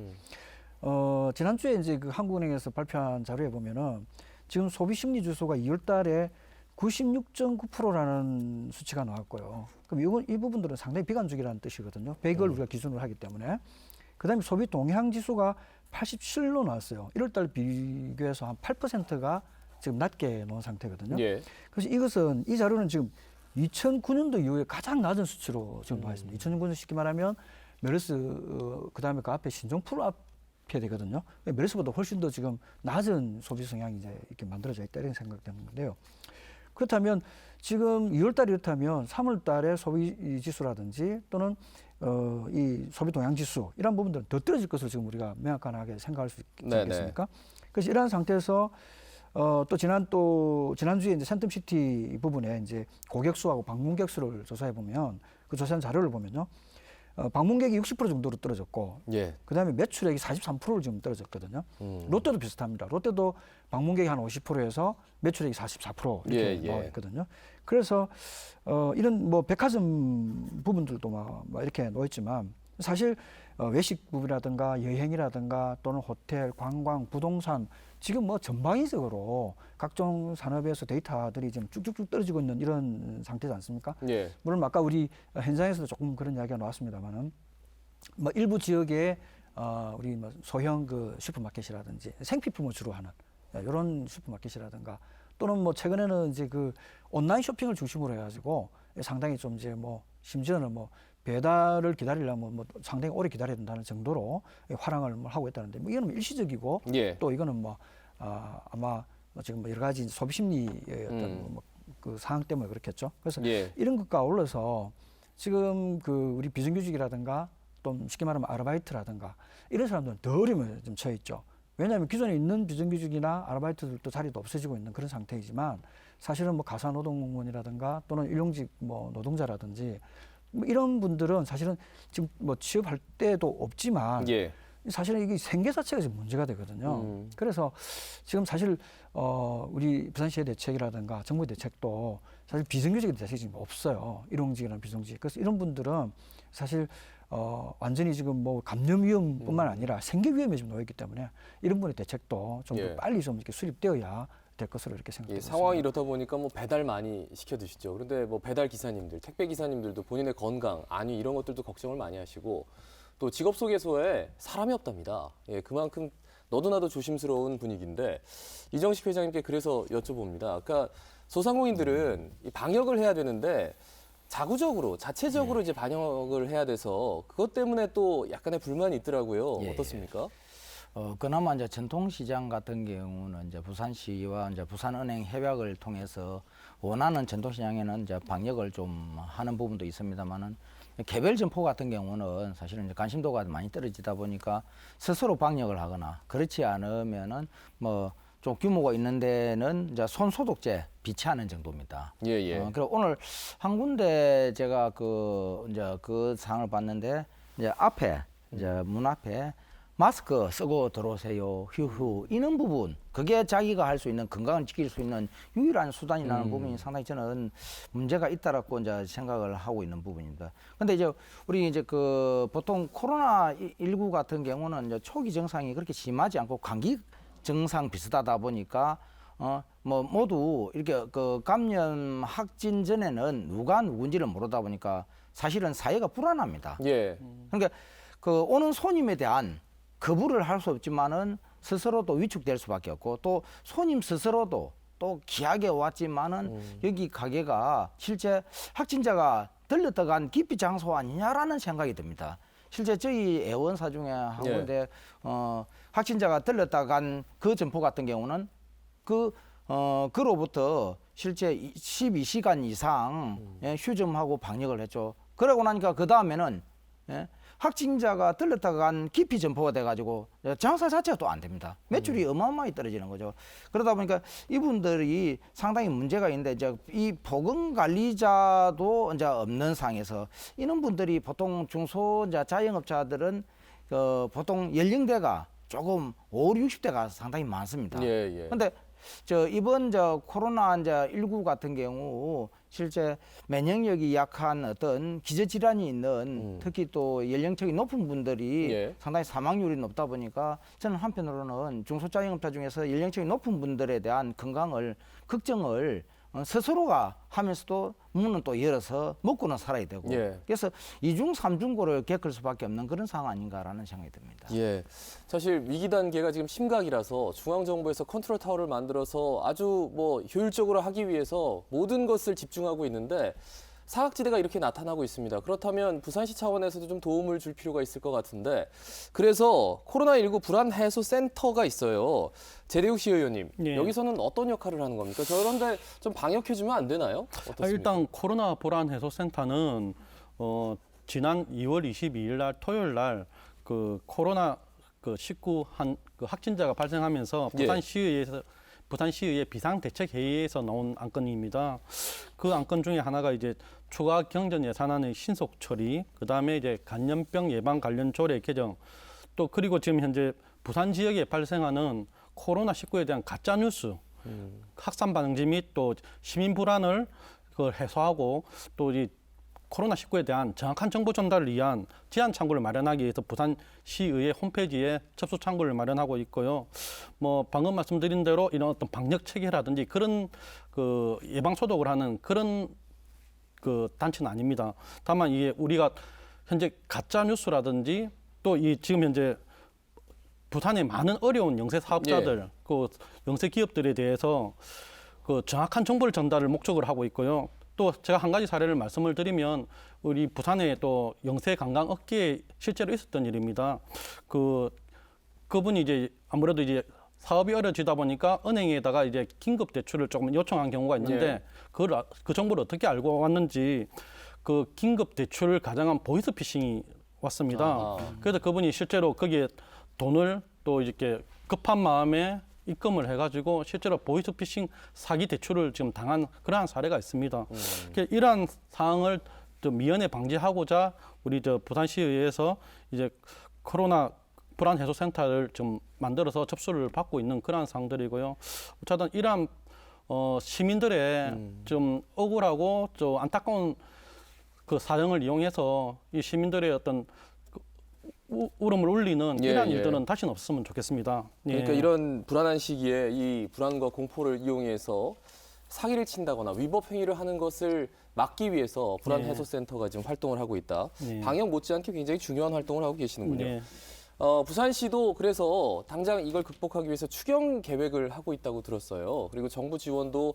Speaker 3: 지난주에 이제 그 한국은행에서 발표한 자료에 보면은 지금 소비 심리 지수가 2월 달에 96.9%라는 수치가 나왔고요. 그럼 이 부분들은 상당히 비관적이라는 뜻이거든요. 100을 우리가 기준으로 하기 때문에. 그다음에 소비 동향 지수가 87로 나왔어요. 1월 달 비교해서 한 8%가 지금 낮게 나온 상태거든요.
Speaker 1: 예.
Speaker 3: 그래서 이 자료는 지금 2009년도 이후에 가장 낮은 수치로 지금 나와 있습니다. 2009년 쉽게 말하면 메르스 그다음에 그 앞에 신종플루 앞에 되거든요. 메르스보다 훨씬 더 지금 낮은 소비 성향이 이제 이렇게 만들어져 있다 이런 생각되는 건데요. 그렇다면 지금 2월 달이 이렇다면 3월 달에 소비 지수라든지 또는 이 소비 동향 지수 이런 부분들은 더 떨어질 것으로 지금 우리가 명확하게 생각할 수 있지
Speaker 1: 네네.
Speaker 3: 않겠습니까? 그래서 이러한 상태에서 또 지난주에 이제 센텀시티 부분에 이제 고객수하고 방문객 수를 조사해 보면 그 조사한 자료를 보면요. 방문객이 60% 정도로 떨어졌고
Speaker 1: 예.
Speaker 3: 그다음에 매출액이 43%를 지금 떨어졌거든요. 롯데도 비슷합니다. 롯데도 방문객이 한 50%에서 매출액이 44% 이렇게
Speaker 1: 예, 예.
Speaker 3: 나와 있거든요. 그래서 이런 뭐 백화점 부분들도 막 이렇게 놓여 있지만 사실 외식 부분이라든가 여행이라든가 또는 호텔, 관광, 부동산 지금 뭐 전방위적으로 각종 산업에서 데이터들이 지금 쭉쭉쭉 떨어지고 있는 이런 상태지 않습니까?
Speaker 1: 예.
Speaker 3: 물론 아까 우리 현장에서도 조금 그런 이야기가 나왔습니다만은 뭐 일부 지역에 우리 뭐 소형 그 슈퍼마켓이라든지 생필품을 주로 하는 이런 슈퍼마켓이라든가 또는 뭐 최근에는 이제 그 온라인 쇼핑을 중심으로 해가지고 상당히 좀 이제 뭐 심지어는 뭐 배달을 기다리려면 뭐 상당히 오래 기다려야 된다는 정도로 화랑을 뭐 하고 있다는데 뭐 이거는 일시적이고
Speaker 1: 예.
Speaker 3: 또 이거는 뭐 아마 뭐 지금 뭐 여러 가지 소비 심리의 어떤 뭐 그 상황 때문에 그렇겠죠. 그래서
Speaker 1: 예.
Speaker 3: 이런 것과 어울러서 지금 그 우리 비정규직이라든가 또 쉽게 말하면 아르바이트라든가 이런 사람들은 더 어려움에 좀 처해 있죠. 왜냐하면 기존에 있는 비정규직이나 아르바이트들도 자리도 없어지고 있는 그런 상태이지만 사실은 뭐 가사노동공무원이라든가 또는 일용직 뭐 노동자라든지 뭐 이런 분들은 사실은 지금 뭐 취업할 때도 없지만
Speaker 1: 예.
Speaker 3: 사실은 이게 생계 자체가 지금 문제가 되거든요. 그래서 지금 사실 우리 부산시의 대책이라든가 정부의 대책도 사실 비정규직의 대책이 지금 없어요. 일용직이나 비정규직. 그래서 이런 분들은 사실 완전히 지금 뭐 감염 위험뿐만 아니라 생계 위험에 좀 놓여 있기 때문에 이런 분의 대책도 좀 더
Speaker 1: 예.
Speaker 3: 빨리 좀 이렇게 수립되어야 될 것으로 이렇게
Speaker 1: 예,
Speaker 3: 생각합니다.
Speaker 1: 상황이 이렇다 보니까 뭐 배달 많이 시켜 드시죠. 그런데 뭐 배달 기사님들, 택배 기사님들도 본인의 건강, 안위 이런 것들도 걱정을 많이 하시고 또 직업 소개서에 사람이 없답니다. 예, 그만큼 너도나도 조심스러운 분위기인데 이정식 회장님께 그래서 여쭤봅니다. 그러니까 소상공인들은 이 방역을 해야 되는데 자구적으로, 자체적으로 이제 방역을 해야 돼서 그것 때문에 또 약간의 불만이 있더라고요.
Speaker 4: 예,
Speaker 1: 어떻습니까?
Speaker 4: 그나마 이제 전통시장 같은 경우는 이제 부산시와 이제 부산은행 협약을 통해서 원하는 전통시장에는 이제 방역을 좀 하는 부분도 있습니다만은 개별 점포 같은 경우는 사실은 이제 관심도가 많이 떨어지다 보니까 스스로 방역을 하거나 그렇지 않으면은 뭐 좀 규모가 있는 데는 이제 손 소독제 비치하는 정도입니다.
Speaker 1: 예, 예.
Speaker 4: 그리고 오늘 한 군데 제가 이제 그 상을 봤는데 이제 앞에 이제 문 앞에 마스크 쓰고 들어오세요. 휴휴. 이런 부분. 그게 자기가 할 수 있는 건강을 지킬 수 있는 유일한 수단이라는 부분이 상당히 저는 문제가 있다라고 이제 생각을 하고 있는 부분입니다. 근데 이제 우리 이제 그 보통 코로나19 같은 경우는 이제 초기 증상이 그렇게 심하지 않고 감기 증상 비슷하다 보니까 뭐 모두 이렇게 그 감염 확진 전에는 누가 누군지를 모르다 보니까 사실은 사회가 불안합니다.
Speaker 1: 예.
Speaker 4: 그러니까 그 오는 손님에 대한 거부를 할 수 없지만은 스스로도 위축될 수밖에 없고 또 손님 스스로도 또 귀하게 왔지만은 여기 가게가 실제 확진자가 들렸다 간 기피 장소 아니냐라는 생각이 듭니다. 실제 저희 애원사 중에 한 군데 확진자가 들렸다 간 그 점포 같은 경우는 그로부터 실제 12시간 이상 휴점하고 방역을 했죠. 그러고 나니까 그 다음에는 확진자가 들렸다가 간 기피 점포가 돼가지고 장사 자체가 또 안 됩니다. 매출이 어마어마하게 떨어지는 거죠. 그러다 보니까 이분들이 상당히 문제가 있는데 이제 이 보건 관리자도 이제 없는 상에서 이런 분들이 보통 중소 이제 자영업자들은 보통 연령대가 조금 50, 60대가 상당히 많습니다.
Speaker 1: 예, 예.
Speaker 4: 근데 이번 코로나 19 같은 경우 실제 면역력이 약한 어떤 기저질환이 있는 특히 또 연령층이 높은 분들이
Speaker 1: 예.
Speaker 4: 상당히 사망률이 높다 보니까 저는 한편으로는 중소자영업자 중에서 연령층이 높은 분들에 대한 건강을 걱정을 스스로가 하면서도 문은 또 열어서 먹고는 살아야 되고
Speaker 1: 예.
Speaker 4: 그래서 이중 삼중고를 겪을 수밖에 없는 그런 상황 아닌가라는 생각이 듭니다.
Speaker 1: 예. 사실 위기 단계가 지금 심각이라서 중앙 정부에서 컨트롤 타워를 만들어서 아주 뭐 효율적으로 하기 위해서 모든 것을 집중하고 있는데 사각지대가 이렇게 나타나고 있습니다. 그렇다면 부산시 차원에서도 좀 도움을 줄 필요가 있을 것 같은데 그래서 코로나19 불안 해소 센터가 있어요. 제대욱 시의원님,
Speaker 2: 예.
Speaker 1: 여기서는 어떤 역할을 하는 겁니까? 저런데 좀 방역해주면 안 되나요? 어떻습니까?
Speaker 2: 일단 코로나 보란 해소 센터는 지난 2월 22일 날 토요일 날 그 코로나 그 19 한 그 확진자가 발생하면서
Speaker 1: 예.
Speaker 2: 부산시의회 비상대책회의에서 나온 안건입니다. 그 안건 중에 하나가 이제 추가 경전 예산안의 신속 처리, 그 다음에 이제 감염병 예방 관련 조례 개정, 또 그리고 지금 현재 부산 지역에 발생하는 코로나19에 대한 가짜 뉴스, 확산 방지 및 또 시민 불안을 그걸 해소하고 또 이 코로나19에 대한 정확한 정보 전달을 위한 제안 창구를 마련하기 위해서 부산시의회 홈페이지에 접수 창구를 마련하고 있고요. 뭐 방금 말씀드린 대로 이런 어떤 방역 체계라든지 그런 그 예방 소독을 하는 그런 그 단체는 아닙니다. 다만 이게 우리가 현재 가짜 뉴스라든지 또 이 지금 현재 부산의 많은 어려운 영세 사업자들, 그 영세 기업들에 대해서 그 정확한 정보를 전달을 목적으로 하고 있고요. 또 제가 한 가지 사례를 말씀을 드리면 우리 부산의 또 영세 관광 업계에 실제로 있었던 일입니다. 그분이 이제 아무래도 이제 사업이 어려지다 보니까 은행에다가 이제 긴급 대출을 조금 요청한 경우가 있는데 그 정보를 어떻게 알고 왔는지 그 긴급 대출을 가장한 보이스피싱이 왔습니다.
Speaker 1: 아하.
Speaker 2: 그래서 그분이 실제로 거기에 돈을 또 이렇게 급한 마음에 입금을 해가지고 실제로 보이스피싱 사기 대출을 지금 당한 그러한 사례가 있습니다. 그러니까 이러한 사항을 좀 미연에 방지하고자 우리 저 부산시의회에서 이제 코로나 불안 해소 센터를 좀 만들어서 접수를 받고 있는 그러한 사항들이고요. 어쨌든 이러한 시민들의 좀 억울하고 좀 안타까운 그 사정을 이용해서 이 시민들의 어떤 울음을 울리는
Speaker 1: 예,
Speaker 2: 이러한
Speaker 1: 예.
Speaker 2: 일들은 다시는 없었으면 좋겠습니다. 예.
Speaker 1: 그러니까 이런 불안한 시기에 이 불안과 공포를 이용해서 사기를 친다거나 위법 행위를 하는 것을 막기 위해서 불안
Speaker 2: 네.
Speaker 1: 해소 센터가 지금 활동을 하고 있다.
Speaker 2: 네.
Speaker 1: 방역 못지않게 굉장히 중요한 활동을 하고 계시는군요.
Speaker 2: 네.
Speaker 1: 부산시도 그래서 당장 이걸 극복하기 위해서 추경 계획을 하고 있다고 들었어요. 그리고 정부 지원도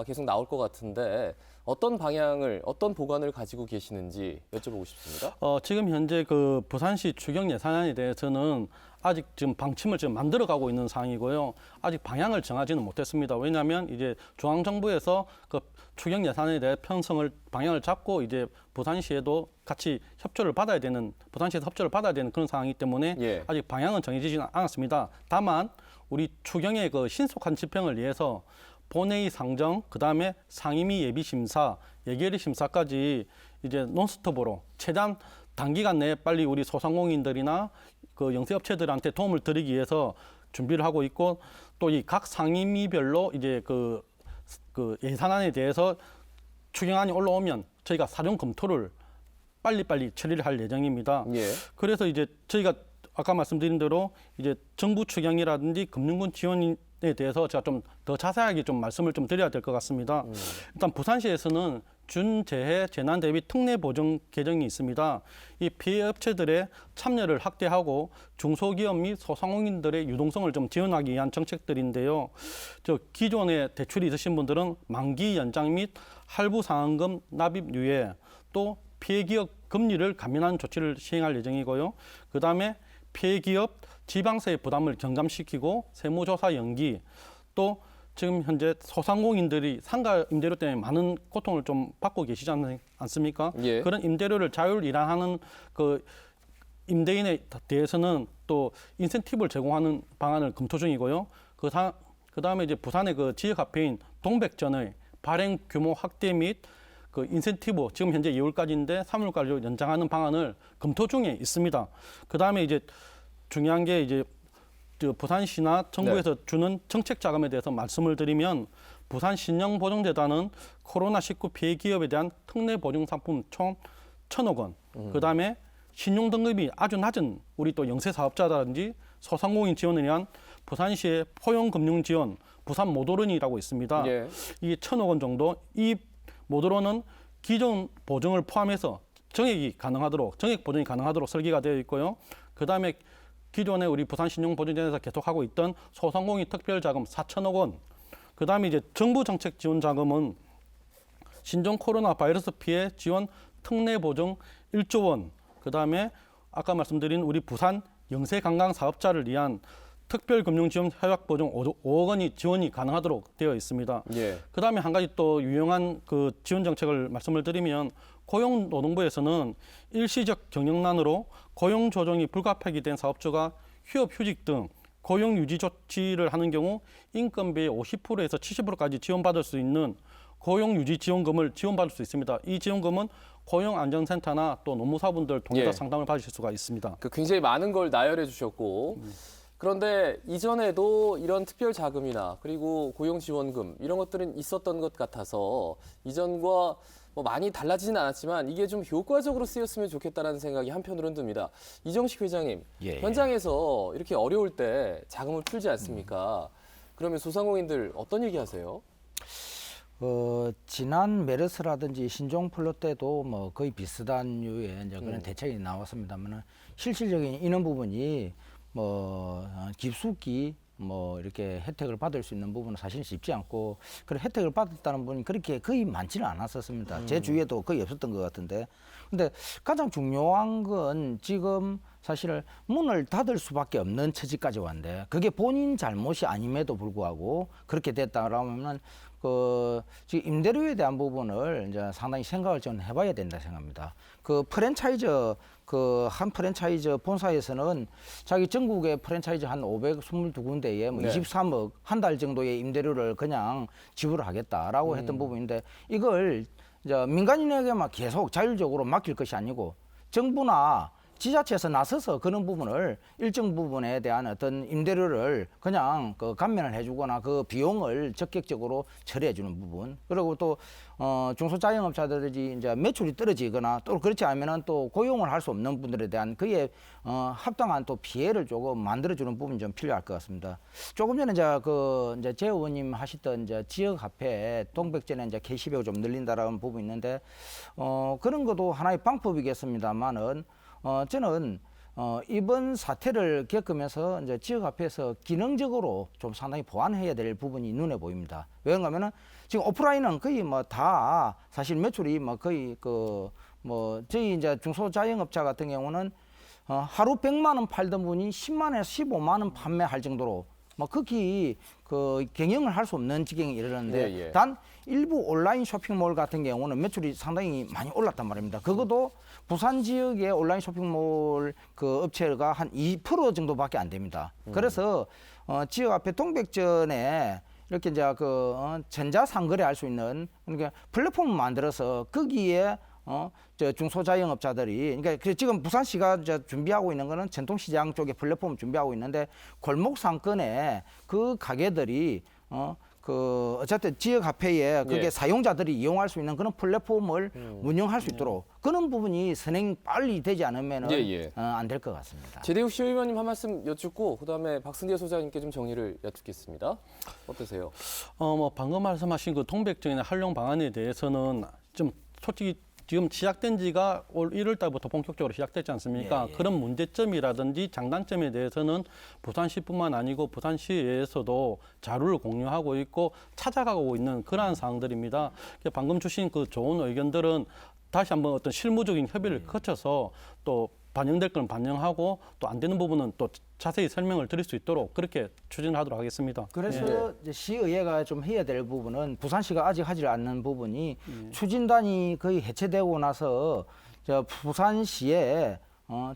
Speaker 1: 계속 나올 것 같은데 어떤 방향을, 어떤 보관을 가지고 계시는지 여쭤보고 싶습니다.
Speaker 2: 지금 현재 그 부산시 추경 예산안에 대해서는 아직 지금 방침을 지금 만들어가고 있는 상황이고요. 아직 방향을 정하지는 못했습니다. 왜냐하면 이제 중앙정부에서 그 추경 예산에 대해 편성을 방향을 잡고 이제 부산시에도 같이 협조를 받아야 되는 부산시에서 협조를 받아야 되는 그런 상황이기 때문에
Speaker 1: 예.
Speaker 2: 아직 방향은 정해지지는 않았습니다. 다만 우리 추경의 그 신속한 집행을 위해서 본회의 상정, 그 다음에 상임위 예비 심사, 예결위 심사까지 이제 논스톱으로 최대한 단기간 내에 빨리 우리 소상공인들이나 그 영세업체들한테 도움을 드리기 위해서 준비를 하고 있고 또 이 각 상임위별로 이제 그 예산안에 대해서 추경안이 올라오면 저희가 사전 검토를 빨리빨리 처리를 할 예정입니다.
Speaker 1: 예.
Speaker 2: 그래서 이제 저희가 아까 말씀드린 대로 이제 정부 추경이라든지 금융군 지원에 대해서 제가 좀 더 자세하게 좀 말씀을 좀 드려야 될 것 같습니다. 일단 부산시에서는 준재해 재난 대비 특례 보정 개정이 있습니다. 이 피해 업체들의 참여를 확대하고 중소기업 및 소상공인들의 유동성을 좀 지원하기 위한 정책들인데요. 기존에 대출이 있으신 분들은 만기 연장 및 할부 상환금 납입 유예, 또 피해 기업 금리를 감면하는 조치를 시행할 예정이고요. 그다음에 피해 기업 지방세의 부담을 경감시키고 세무조사 연기, 또 지금 현재 소상공인들이 상가 임대료 때문에 많은 고통을 좀 받고 계시지 않습니까?
Speaker 1: 예.
Speaker 2: 그런 임대료를 자율 일하는 그 임대인에 대해서는 또 인센티브를 제공하는 방안을 검토 중이고요. 그다음에 이제 부산의 그 지역 화폐인 동백전의 발행 규모 확대 및 그 인센티브 지금 현재 2월까지인데 3월까지 연장하는 방안을 검토 중에 있습니다. 그다음에 이제 중요한 게 이제 부산시나 정부에서 주는 정책 자금에 대해서 말씀을 드리면 부산 신용보증재단은 코로나19 피해 기업에 대한 특례 보증 상품 총 1,000억 원. 그다음에 신용 등급이 아주 낮은 우리 또 영세 사업자라든지 소상공인 지원을 위한 부산시의 포용 금융 지원, 부산 모도론이라고 있습니다.
Speaker 1: 예.
Speaker 2: 이 1,000억 원 정도 이 모도론은 기존 보증을 포함해서 정액 보증이 가능하도록 설계가 되어 있고요. 그다음에 기존에 우리 부산신용보증재단에서 계속하고 있던 소상공인 특별자금 4,000억 원, 그다음에 이제 정부 정책 지원 자금은 신종 코로나 바이러스 피해 지원 특례 보증 1조 원, 그다음에 아까 말씀드린 우리 부산 영세 관광 사업자를 위한 특별금융지원 협약 보증 5억 원이 지원이 가능하도록 되어 있습니다.
Speaker 1: 예.
Speaker 2: 그다음에 한 가지 또 유용한 그 지원 정책을 말씀을 드리면 고용노동부에서는 일시적 경영난으로 고용 조정이 불가피하게 된 사업주가 휴업 휴직 등 고용 유지 조치를 하는 경우 인건비의 50%에서 70%까지 지원받을 수 있는 고용 유지 지원금을 지원받을 수 있습니다. 이 지원금은 고용안전센터나 또 노무사분들 통해서
Speaker 1: 예.
Speaker 2: 상담을 받으실 수가 있습니다.
Speaker 1: 굉장히 많은 걸 나열해 주셨고 그런데 이전에도 이런 특별 자금이나 그리고 고용 지원금 이런 것들은 있었던 것 같아서 이전과 뭐 많이 달라지진 않았지만 이게 좀 효과적으로 쓰였으면 좋겠다는 생각이 한편으로는 듭니다. 이정식 회장님,
Speaker 4: 예.
Speaker 1: 현장에서 이렇게 어려울 때 자금을 풀지 않습니까? 그러면 소상공인들 어떤 얘기 하세요?
Speaker 4: 지난 메르스라든지 신종플루 때도 뭐 거의 비슷한 류의 이제 그런 대책이 나왔습니다만은 실질적인 이런 부분이 뭐 깊숙이 뭐 이렇게 혜택을 받을 수 있는 부분은 사실 쉽지 않고 그런 혜택을 받았다는 분이 그렇게 거의 많지는 않았었습니다. 제 주위에도 거의 없었던 것 같은데 근데 가장 중요한 건 지금 사실 문을 닫을 수밖에 없는 처지까지 왔는데 그게 본인 잘못이 아님에도 불구하고 그렇게 됐다라면은 지금 임대료에 대한 부분을 이제 상당히 생각을 좀 해봐야 된다 생각합니다. 한 프랜차이즈 본사에서는 자기 전국의 프랜차이즈 한 522군데에 뭐
Speaker 1: 네.
Speaker 4: 23억 한 달 정도의 임대료를 그냥 지불하겠다라고 했던 부분인데 이걸 이제 민간인에게만 계속 자율적으로 맡길 것이 아니고 정부나 지자체에서 나서서 그런 부분을 일정 부분에 대한 어떤 임대료를 그냥 감면을 해주거나 그 비용을 적극적으로 처리해주는 부분 그리고 또 중소자영업자들이 이제 매출이 떨어지거나 또 그렇지 않으면은 또 고용을 할 수 없는 분들에 대한 그에 합당한 또 피해를 조금 만들어주는 부분이 좀 필요할 것 같습니다. 조금 전에 이제 제 의원님 하시던 이제 지역 화폐 동백전에 이제 게시벽을 좀 늘린다라는 부분이 있는데 그런 것도 하나의 방법이겠습니다만은. 저는 이번 사태를 겪으면서 이제 지역 앞에서 기능적으로 좀 상당히 보완해야 될 부분이 눈에 보입니다. 왜냐하면은 지금 오프라인은 거의 뭐 다 사실 매출이 뭐 거의 저희 이제 중소자영업자 같은 경우는 하루 100만 원 팔던 분이 10만 원에서 15만 원 판매할 정도로 뭐 극히 경영을 할 수 없는 지경에 이르렀는데
Speaker 1: 예, 예.
Speaker 4: 단 일부 온라인 쇼핑몰 같은 경우는 매출이 상당히 많이 올랐단 말입니다. 그것도 부산 지역의 온라인 쇼핑몰 그 업체가 한 2% 정도밖에 안 됩니다. 그래서 지역 앞에 동백전에 이렇게 이제 전자상거래 할 수 있는 그러니까 플랫폼을 만들어서 거기에 저 중소자영업자들이 그러니까 지금 부산시가 이제 준비하고 있는 거는 전통시장 쪽에 플랫폼을 준비하고 있는데 골목 상권에 그 가게들이 어쨌든 지역 화폐에 그게
Speaker 1: 예.
Speaker 4: 사용자들이 이용할 수 있는 그런 플랫폼을 운영할 수 있도록 그런 부분이 선행 빨리 되지 않으면은
Speaker 1: 예.
Speaker 4: 안 될 것 같습니다.
Speaker 1: 제대욱 시의원님 한 말씀 여쭙고 그다음에 박승재 소장님께 좀 정리를 여쭙겠습니다. 어떠세요?
Speaker 2: 뭐 방금 말씀하신 그 동백전의 활용 방안에 대해서는 좀 솔직히 지금 시작된 지가 올 1월 달부터 본격적으로 시작됐지 않습니까? 그런 문제점이라든지 장단점에 대해서는 부산시뿐만 아니고 부산시에서도 자료를 공유하고 있고 찾아가고 있는 그러한 사항들입니다. 방금 주신 그 좋은 의견들은 다시 한번 어떤 실무적인 협의를 거쳐서 또 반영될 건 반영하고 또 안 되는 부분은 또 자세히 설명을 드릴 수 있도록 그렇게 추진을 하도록 하겠습니다.
Speaker 4: 그래서 이제 시의회가 좀 해야 될 부분은 부산시가 아직 하지 않는 부분이 추진단이 거의 해체되고 나서 부산시에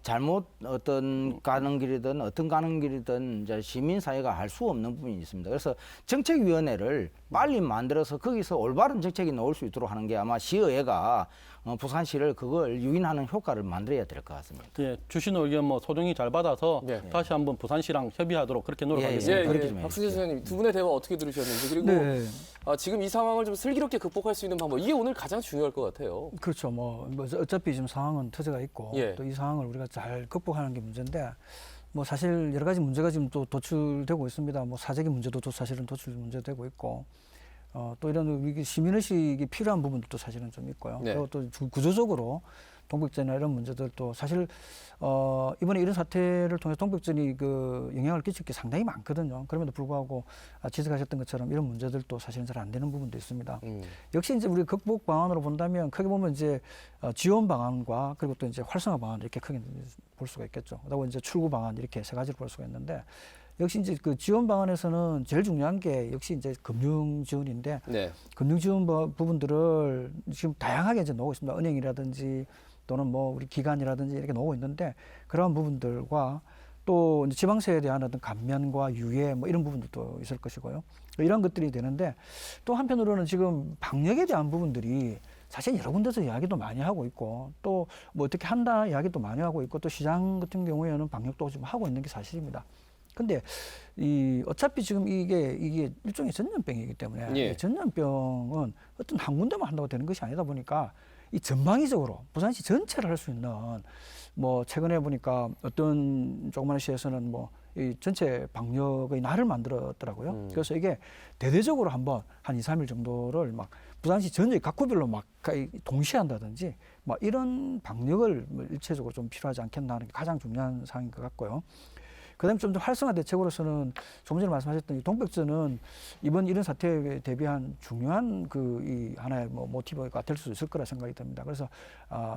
Speaker 4: 잘못 어떤 가는 길이든 어떤 가는 길이든 이제 시민사회가 할 수 없는 부분이 있습니다. 그래서 정책위원회를 빨리 만들어서 거기서 올바른 정책이 나올 수 있도록 하는 게 아마 시의회가 부산시를 그걸 유인하는 효과를 만들어야 될 것 같습니다.
Speaker 2: 예, 주신 의견 뭐 소중히 잘 받아서
Speaker 1: 네.
Speaker 2: 다시 한번 부산시랑 협의하도록 그렇게
Speaker 4: 예,
Speaker 2: 노력하겠습니다.
Speaker 4: 그렇게 좀
Speaker 1: 박승재
Speaker 4: 해주십시오.
Speaker 1: 소장님 두 분의 대화 어떻게 들으셨는지 그리고
Speaker 3: 네.
Speaker 1: 지금 이 상황을 좀 슬기롭게 극복할 수 있는 방법 이게 오늘 가장 중요할 것 같아요.
Speaker 3: 그렇죠. 뭐 어차피 지금 상황은 터져가 있고
Speaker 1: 예.
Speaker 3: 또 이 상황을 우리가 잘 극복하는 게 문제인데 뭐 사실 여러 가지 문제가 지금 또 도출되고 있습니다. 뭐 사재기 문제도 또 사실은 도출 문제되고 있고 또 이런 위기 시민의식이 필요한 부분도 사실은 좀 있고요.
Speaker 1: 네.
Speaker 3: 그리고 또 구조적으로 동백전이나 이런 문제들도 사실 이번에 이런 사태를 통해 동백전이 그 영향을 끼칠 게 상당히 많거든요. 그럼에도 불구하고 지적하셨던 것처럼 이런 문제들도 사실은 잘 안 되는 부분도 있습니다. 역시 이제 우리 극복 방안으로 본다면 크게 보면 이제 지원 방안과 그리고 또 이제 활성화 방안 이렇게 크게 볼 수가 있겠죠. 그리고 이제 출구 방안 이렇게 세 가지를 볼 수가 있는데 역시 이제 그 지원 방안에서는 제일 중요한 게 역시 이제 금융 지원인데
Speaker 1: 네.
Speaker 3: 금융 지원 부분들을 지금 다양하게 이제 나오고 있습니다. 은행이라든지 또는 뭐 우리 기관이라든지 이렇게 나오고 있는데 그러한 부분들과 또 이제 지방세에 대한 어떤 감면과 유예 뭐 이런 부분들도 있을 것이고요. 이런 것들이 되는데 또 한편으로는 지금 방역에 대한 부분들이 사실 여러 군데서 이야기도 많이 하고 있고 또 뭐 어떻게 한다 이야기도 많이 하고 있고 또 시장 같은 경우에는 방역도 지금 하고 있는 게 사실입니다. 근데 이 어차피 지금 이게 일종의 전염병이기 때문에
Speaker 1: 예.
Speaker 3: 이 전염병은 어떤 한 군데만 한다고 되는 것이 아니다 보니까 이 전방위적으로 부산시 전체를 할 수 있는 뭐 최근에 보니까 어떤 조그마한 시에서는 뭐 이 전체 방역의 날을 만들었더라고요. 그래서 이게 대대적으로 한번 한 2, 3일 정도를 막 부산시 전체 각 구별로 막 동시에 한다든지 막 이런 방역을 뭐 일체적으로 좀 필요하지 않겠나 하는 게 가장 중요한 사항인 것 같고요. 그다음에 좀 더 활성화 대책으로서는 조금 전에 말씀하셨던 이 동백전은 이번 이런 사태에 대비한 중요한 그 이 하나의 뭐 모티브가 될 수 있을 거라 생각이 듭니다. 그래서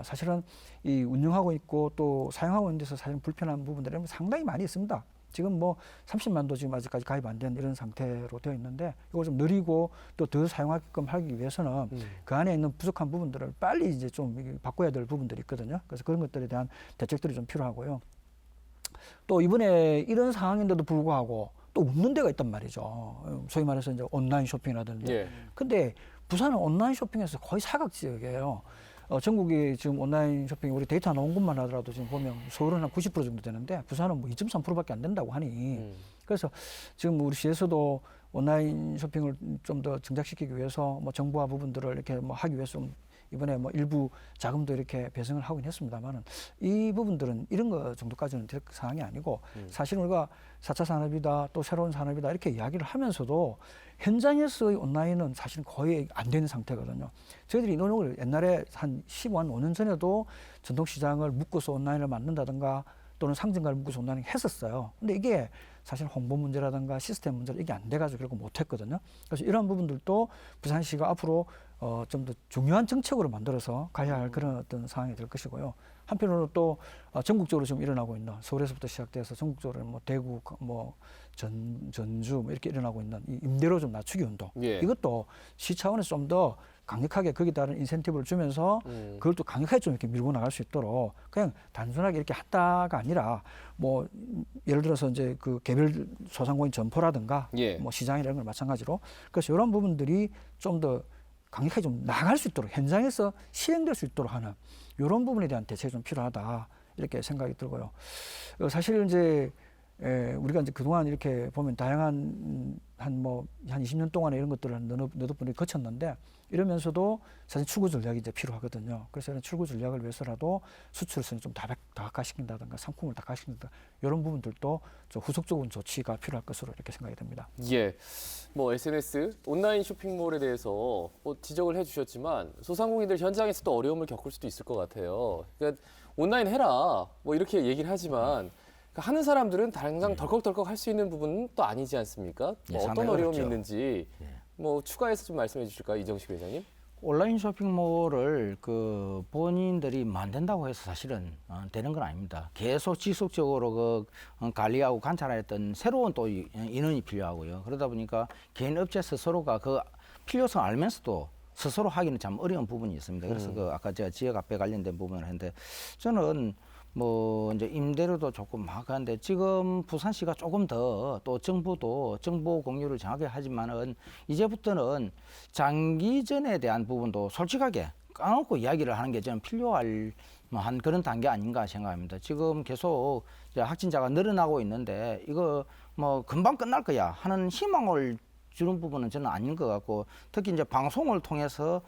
Speaker 3: 사실은 이 운영하고 있고 또 사용하고 있는 데서 사실 불편한 부분들은 상당히 많이 있습니다. 지금 뭐 30만도 지금 아직까지 가입 안 된 이런 상태로 되어 있는데 이걸 좀 느리고 또 더 사용하게끔 하기 위해서는 그 안에 있는 부족한 부분들을 빨리 이제 좀 바꿔야 될 부분들이 있거든요. 그래서 그런 것들에 대한 대책들이 좀 필요하고요. 또 이번에 이런 상황인데도 불구하고 또 웃는 데가 있단 말이죠. 소위 말해서 이제 온라인 쇼핑이라든지.
Speaker 1: 예.
Speaker 3: 근데 부산은 온라인 쇼핑에서 거의 사각 지역이에요. 전국이 지금 온라인 쇼핑 우리 데이터 나온 것만 하더라도 지금 보면 서울은 한 90% 정도 되는데 부산은 뭐 2.3%밖에 안 된다고 하니 그래서 지금 우리 시에서도 온라인 쇼핑을 좀 더 정착시키기 위해서 뭐 정부와 부분들을 이렇게 뭐 하기 위해서 좀 이번에 뭐 일부 자금도 이렇게 배정을 하긴 했습니다만은 이 부분들은 이런 거 정도까지는 될 사항이 아니고 사실 우리가 4차 산업이다 또 새로운 산업이다 이렇게 이야기를 하면서도 현장에서의 온라인은 사실은 거의 안 되는 상태거든요. 저희들이 이 노력을 옛날에 한 15년 전에도 전통시장을 묶어서 온라인을 만든다든가 또는 상징가를 묶어서 온라인을 했었어요. 근데 이게 사실 홍보 문제라든가 시스템 문제로 이게 안 돼가지고 결국 못했거든요. 그래서 이런 부분들도 부산시가 앞으로 좀 더 중요한 정책으로 만들어서 가야 할 그런 어떤 상황이 될 것이고요. 한편으로 또 전국적으로 지금 일어나고 있는 서울에서부터 시작돼서 전국적으로 뭐 대구, 뭐 전주 뭐 이렇게 일어나고 있는 이 임대료 좀 낮추기 운동.
Speaker 1: 예.
Speaker 3: 이것도 시 차원에서 좀 더 강력하게 거기에 따른 인센티브를 주면서 그걸 또 강력하게 좀 이렇게 밀고 나갈 수 있도록 그냥 단순하게 이렇게 한다가 아니라 뭐 예를 들어서 이제 그 개별 소상공인 점포라든가
Speaker 1: 예.
Speaker 3: 뭐 시장이라는 걸 마찬가지로 그래서 이런 부분들이 좀 더 강력하게 좀 나갈 수 있도록 현장에서 시행될 수 있도록 하는 이런 부분에 대한 대책이 좀 필요하다 이렇게 생각이 들고요. 사실 이제 우리가 이제 그동안 이렇게 보면 다양한 한 20년 동안에 이런 것들을 너댓 분이 거쳤는데 이러면서도 사실 출구 전략이 이제 필요하거든요. 그래서 이런 출구 전략을 위해서라도 수출선을 좀 다각화시킨다든가 상품을 다각화시킨다든가 이런 부분들도 좀 후속적인 조치가 필요할 것으로 이렇게 생각이 됩니다.
Speaker 1: 예. 뭐 SNS, 온라인 쇼핑몰에 대해서 뭐 지적을 해주셨지만 소상공인들 현장에서 또 어려움을 겪을 수도 있을 것 같아요. 그러니까 온라인 해라 뭐 이렇게 얘기를 하지만 하는 사람들은 당장 덜컥덜컥 할 수 있는 부분은 또 아니지 않습니까?
Speaker 4: 예,
Speaker 1: 뭐 어떤
Speaker 4: 상당히
Speaker 1: 어려움이
Speaker 4: 어렵죠.
Speaker 1: 있는지
Speaker 4: 예.
Speaker 1: 뭐 추가해서 좀 말씀해 주실까요, 이정식 회장님?
Speaker 4: 온라인 쇼핑몰을 그 본인들이 만든다고 해서 사실은 되는 건 아닙니다. 계속 지속적으로 관리하고 관찰했던 새로운 또 인원이 필요하고요. 그러다 보니까 개인 업체 스스로가 그 필요성 알면서도 스스로 하기는 참 어려운 부분이 있습니다. 그래서 그 아까 제가 지역 앞에 관련된 부분을 했는데 저는 뭐 이제 임대료도 조금 하는데 지금 부산시가 조금 더 또 정부도 정보 공유를 정확하게 하지만은 이제부터는 장기전에 대한 부분도 솔직하게 까놓고 이야기를 하는 게 저는 필요할 한 그런 단계 아닌가 생각합니다. 지금 계속 이제 확진자가 늘어나고 있는데 이거 뭐 금방 끝날 거야 하는 희망을 주는 부분은 저는 아닌 것 같고 특히 이제 방송을 통해서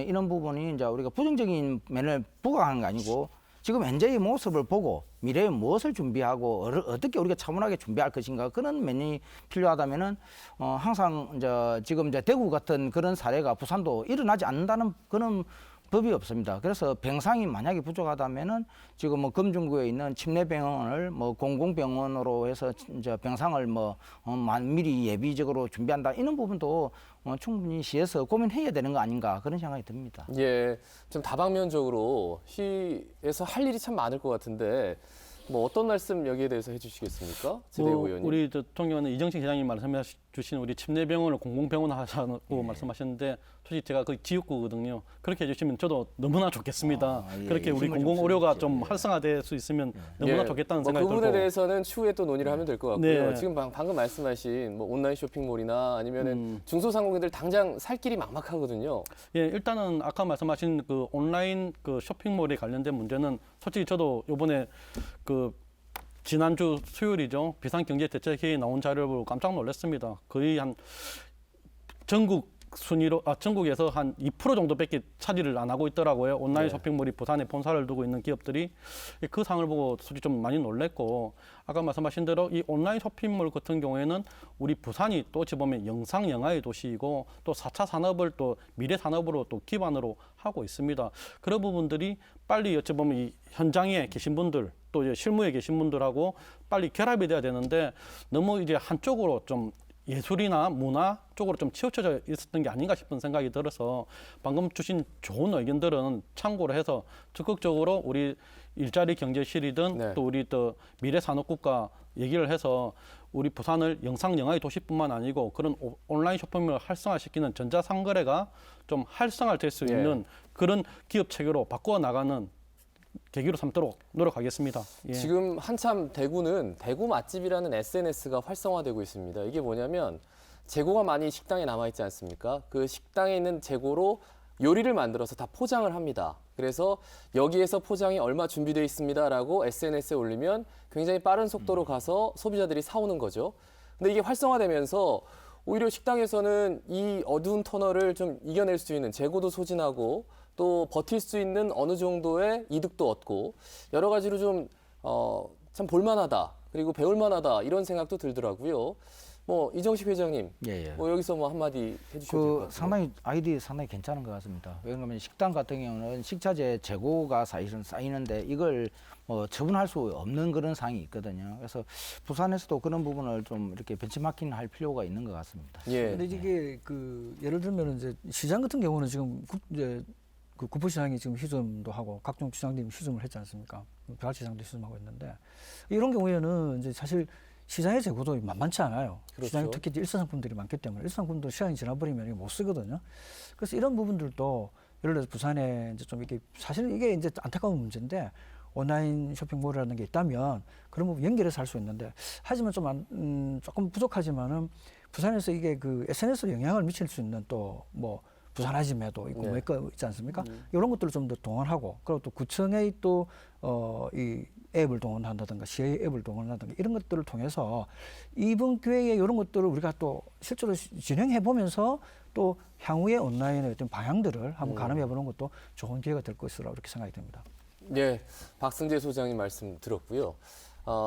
Speaker 4: 이런 부분이 이제 우리가 부정적인 면을 부각하는 게 아니고 지금 현재의 모습을 보고 미래에 무엇을 준비하고 어떻게 우리가 차분하게 준비할 것인가 그런 면이 필요하다면은 항상 이제 지금 이제 대구 같은 그런 사례가 부산도 일어나지 않는다는 그런 법이 없습니다. 그래서 병상이 만약에 부족하다면은 지금 뭐 금중구에 있는 침례병원을 뭐 공공병원으로 해서 이제 병상을 미리 예비적으로 준비한다 이런 부분도 충분히 시에서 고민해야 되는 거 아닌가 그런 생각이 듭니다.
Speaker 1: 예, 좀 다방면적으로 시에서 할 일이 참 많을 것 같은데 뭐 어떤 말씀 여기에 대해서 해주시겠습니까, 지대우 의원님?
Speaker 2: 우리 존경하는 이정식 회장님 말씀해 주신 우리 침례병원을 공공병원 하자고 말씀하셨는데 솔직히 제가 그 지역구거든요. 그렇게 해주시면 저도 너무나 좋겠습니다. 그렇게 우리
Speaker 4: 힘을 좀
Speaker 2: 공공의료가
Speaker 4: 쓰십시오.
Speaker 2: 좀 활성화될 수 있으면 너무나 좋겠다는
Speaker 1: 뭐
Speaker 2: 생각이
Speaker 1: 그 부분에
Speaker 2: 들고.
Speaker 1: 대해서는 추후에 또 논의를 하면 될 것 같고요.
Speaker 2: 네.
Speaker 1: 지금 방금 말씀하신 뭐 온라인 쇼핑몰이나 아니면은 중소상공인들 당장 살 길이 막막하거든요.
Speaker 2: 예, 일단은 아까 말씀하신 그 온라인 그 쇼핑몰에 관련된 문제는 솔직히 저도 요번에 그 지난주 수요일이죠. 비상경제대책회의 나온 자료를 보고 깜짝 놀랐습니다. 거의 한 전국에서 한 2% 정도밖에 차지를 안 하고 있더라고요. 온라인
Speaker 1: 네.
Speaker 2: 쇼핑몰이 부산에 본사를 두고 있는 기업들이 그 상을 보고 솔직히 좀 많이 놀랐고, 아까 말씀하신 대로 이 온라인 쇼핑몰 같은 경우에는 우리 부산이 또 어찌 보면 영상 영화의 도시이고 또 4차 산업을 또 미래 산업으로 또 기반으로 하고 있습니다. 그런 부분들이 빨리 어찌 보면 이 현장에 계신 분들 또 이제 실무에 계신 분들하고 빨리 결합이 돼야 되는데 너무 이제 한쪽으로 좀 예술이나 문화 쪽으로 좀 치우쳐져 있었던 게 아닌가 싶은 생각이 들어서 방금 주신 좋은 의견들은 참고로 해서 적극적으로 우리 일자리 경제실이든
Speaker 1: 네.
Speaker 2: 또 우리 또 미래 산업국가 얘기를 해서 우리 부산을 영상 영화의 도시뿐만 아니고 그런 온라인 쇼핑몰을 활성화시키는 전자상거래가 좀 활성화될 수
Speaker 1: 예.
Speaker 2: 있는 그런 기업 체계로 바꿔 나가는 계기로 삼도록 노력하겠습니다. 예.
Speaker 1: 지금 한참 대구는 대구 맛집이라는 SNS가 활성화되고 있습니다. 이게 뭐냐면 재고가 많이 식당에 남아있지 않습니까? 그 식당에 있는 재고로 요리를 만들어서 다 포장을 합니다. 그래서 여기에서 포장이 얼마 준비되어 있습니다라고 SNS에 올리면 굉장히 빠른 속도로 가서 소비자들이 사오는 거죠. 근데 이게 활성화되면서 오히려 식당에서는 이 어두운 터널을 좀 이겨낼 수 있는 재고도 소진하고 또 버틸 수 있는 어느 정도의 이득도 얻고 여러 가지로 좀 참 볼만하다 그리고 배울만하다 이런 생각도 들더라고요. 뭐 이정식 회장님,
Speaker 4: 예, 예.
Speaker 1: 뭐 여기서 뭐 한마디 해주셔도 될 것 같아요.
Speaker 4: 상당히 아이디 상당히 괜찮은 것 같습니다. 왜냐하면 식당 같은 경우는 식자재 재고가 사실은 쌓이는데 이걸 처분할 수 없는 그런 상황이 있거든요. 그래서 부산에서도 그런 부분을 좀 이렇게 벤치마킹 할 필요가 있는 것 같습니다.
Speaker 1: 예.
Speaker 3: 근데 이게 그 예를 들면 이제 시장 같은 경우는 지금 이제 그 구포시장이 지금 휴점도 하고 각종 시장들이 휴점을 했지 않습니까? 별시장도 휴점하고 있는데 이런 경우에는 이제 사실 시장의 재고도 만만치 않아요.
Speaker 1: 그렇죠.
Speaker 3: 시장에 특히 이제 일사상품들이 많기 때문에 일사상품도 시간이 지나버리면 이게 못 쓰거든요. 그래서 이런 부분들도 예를 들어서 부산에 이제 좀 이게 사실 이게 이제 안타까운 문제인데 온라인 쇼핑몰이라는 게 있다면 그런 부분 연결해서 할 수 있는데 하지만 좀 조금 부족하지만은 부산에서 이게 그 SNS로 영향을 미칠 수 있는 또 뭐 부산 아지매도 있고
Speaker 1: 네.
Speaker 3: 뭐 있고 있지 않습니까? 이런 것들을 좀 더 동원하고 그리고 또 구청의 또 이 앱을 동원한다든가 시의 앱을 동원한다든가 이런 것들을 통해서 이번 기회에 이런 것들을 우리가 또 실제로 진행해 보면서 또 향후의 온라인의 어떤 방향들을 한번 가늠해 보는 것도 좋은 기회가 될 것이라 그렇게 생각이 됩니다.
Speaker 1: 예, 박승재 소장님 말씀 들었고요.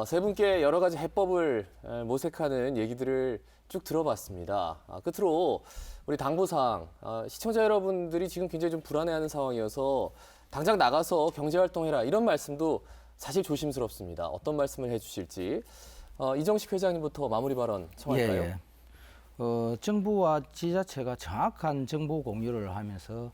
Speaker 1: 세 분께 여러 가지 해법을 모색하는 얘기들을 쭉 들어봤습니다. 끝으로 우리 당부사항, 시청자 여러분들이 지금 굉장히 좀 불안해하는 상황이어서 당장 나가서 경제활동해라 이런 말씀도 사실 조심스럽습니다. 어떤 말씀을 해주실지 이정식 회장님부터 마무리 발언 청할까요?
Speaker 4: 예, 예. 정부와 지자체가 정확한 정보 공유를 하면서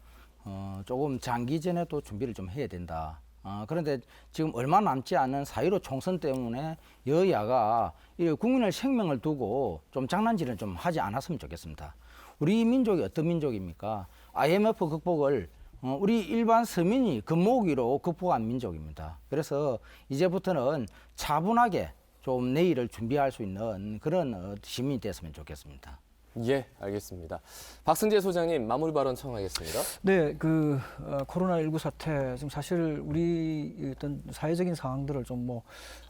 Speaker 4: 조금 장기전에도 준비를 좀 해야 된다. 그런데 지금 얼마 남지 않은 4.15 총선 때문에 여야가 이 국민의 생명을 두고 좀 장난질을 좀 하지 않았으면 좋겠습니다. 우리 민족이 어떤 민족입니까? IMF 극복을 우리 일반 서민이 금모으기로 극복한 민족입니다. 그래서 이제부터는 차분하게 좀 내일을 준비할 수 있는 그런 시민이 됐으면 좋겠습니다.
Speaker 1: 예, 알겠습니다. 박승재 소장님 마무리 발언 청하겠습니다.
Speaker 3: 네, 그 코로나19 사태 지금 사실 우리 어떤 사회적인 상황들을 좀 뭐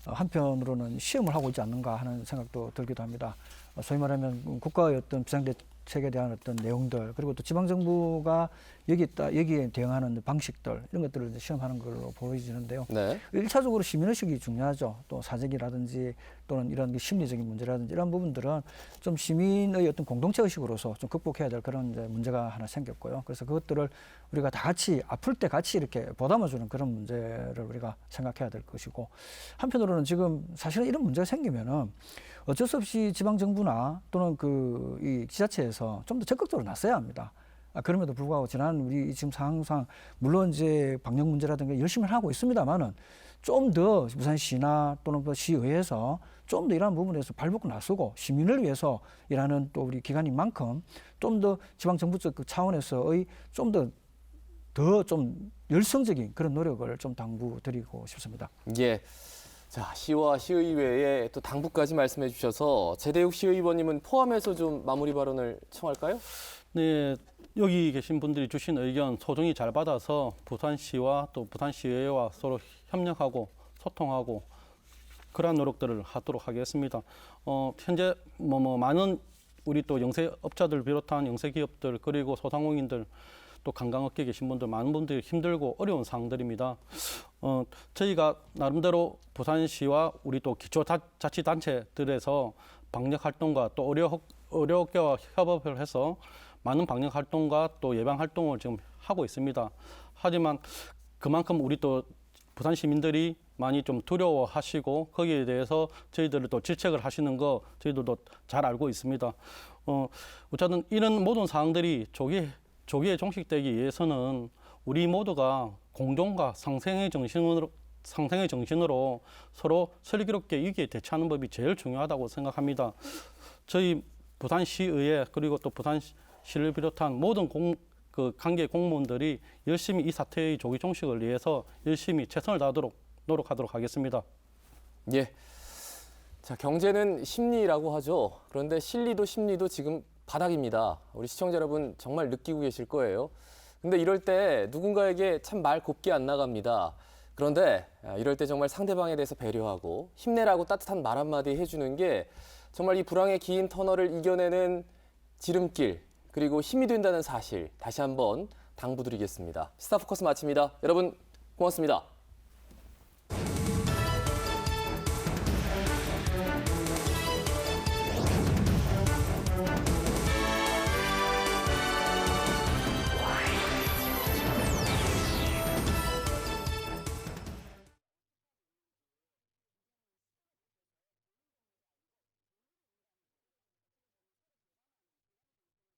Speaker 3: 한편으로는 시험을 하고 있지 않는가 하는 생각도 들기도 합니다. 소위 말하면 국가의 어떤 비상대책에 대한 어떤 내용들 그리고 또 지방 정부가 여기에 대응하는 방식들 이런 것들을 이제 시험하는 걸로 보여지는데요.
Speaker 1: 네.
Speaker 3: 1차적으로 시민의식이 중요하죠. 또 사재기라든지 또는 이런 심리적인 문제라든지 이런 부분들은 좀 시민의 어떤 공동체 의식으로서 좀 극복해야 될 그런 이제 문제가 하나 생겼고요. 그래서 그것들을 우리가 다 같이 아플 때 같이 이렇게 보담아주는 그런 문제를 우리가 생각해야 될 것이고 한편으로는 지금 사실은 이런 문제가 생기면은 어쩔 수 없이 지방 정부나 또는 이 지자체에서 좀 더 적극적으로 나서야 합니다. 그럼에도 불구하고 지난 우리 지금 상황상 물론 이제 방역 문제라든가 열심히 하고 있습니다만은 좀 더 부산시나 또는 그 시의회에서 좀 더 이러한 부분에서 발벗고 나서고 시민을 위해서 일하는 또 우리 기관인 만큼 좀 더 지방정부적 그 차원에서의 좀 더 좀 열성적인 그런 노력을 좀 당부드리고 싶습니다.
Speaker 1: 예. 자, 시와 시의회에 또 당부까지 말씀해 주셔서 제대욱 시의원님은 포함해서 좀 마무리 발언을 청할까요?
Speaker 2: 네, 여기 계신 분들이 주신 의견 소중히 잘 받아서 부산시와 또 부산시의회와 서로 협력하고 소통하고 그러한 노력들을 하도록 하겠습니다. 현재 많은 우리 또 영세업자들 비롯한 영세기업들 그리고 소상공인들 또 관광업계에 계신 분들 많은 분들이 힘들고 어려운 상황들입니다. 저희가 나름대로 부산시와 우리 또 기초자치단체들에서 방역 활동과 또 의료업계와 협업을 해서 많은 방역 활동과 또 예방 활동을 지금 하고 있습니다. 하지만 그만큼 우리 또 부산 시민들이 많이 좀 두려워하시고 거기에 대해서 저희들을 또 질책을 하시는 거 저희들도 잘 알고 있습니다. 어쨌든 이런 모든 사항들이 조기에 종식되기 위해서는 우리 모두가 공존과 상생의 정신으로 서로 슬기롭게 위기에 대처하는 법이 제일 중요하다고 생각합니다. 저희 부산시의회 그리고 또 부산시를 비롯한 모든 관계 공무원들이 열심히 이 사태의 조기 종식을 위해서 열심히 최선을 다하도록 노력하도록 하겠습니다.
Speaker 1: 예. 자, 경제는 심리라고 하죠. 그런데 실리도 심리도 지금 바닥입니다. 우리 시청자 여러분 정말 느끼고 계실 거예요. 근데 이럴 때 누군가에게 참 말 곱게 안 나갑니다. 그런데 이럴 때 정말 상대방에 대해서 배려하고 힘내라고 따뜻한 말 한마디 해주는 게 정말 이 불황의 긴 터널을 이겨내는 지름길 그리고 힘이 된다는 사실 다시 한번 당부드리겠습니다. 시사포커스 마칩니다. 여러분 고맙습니다.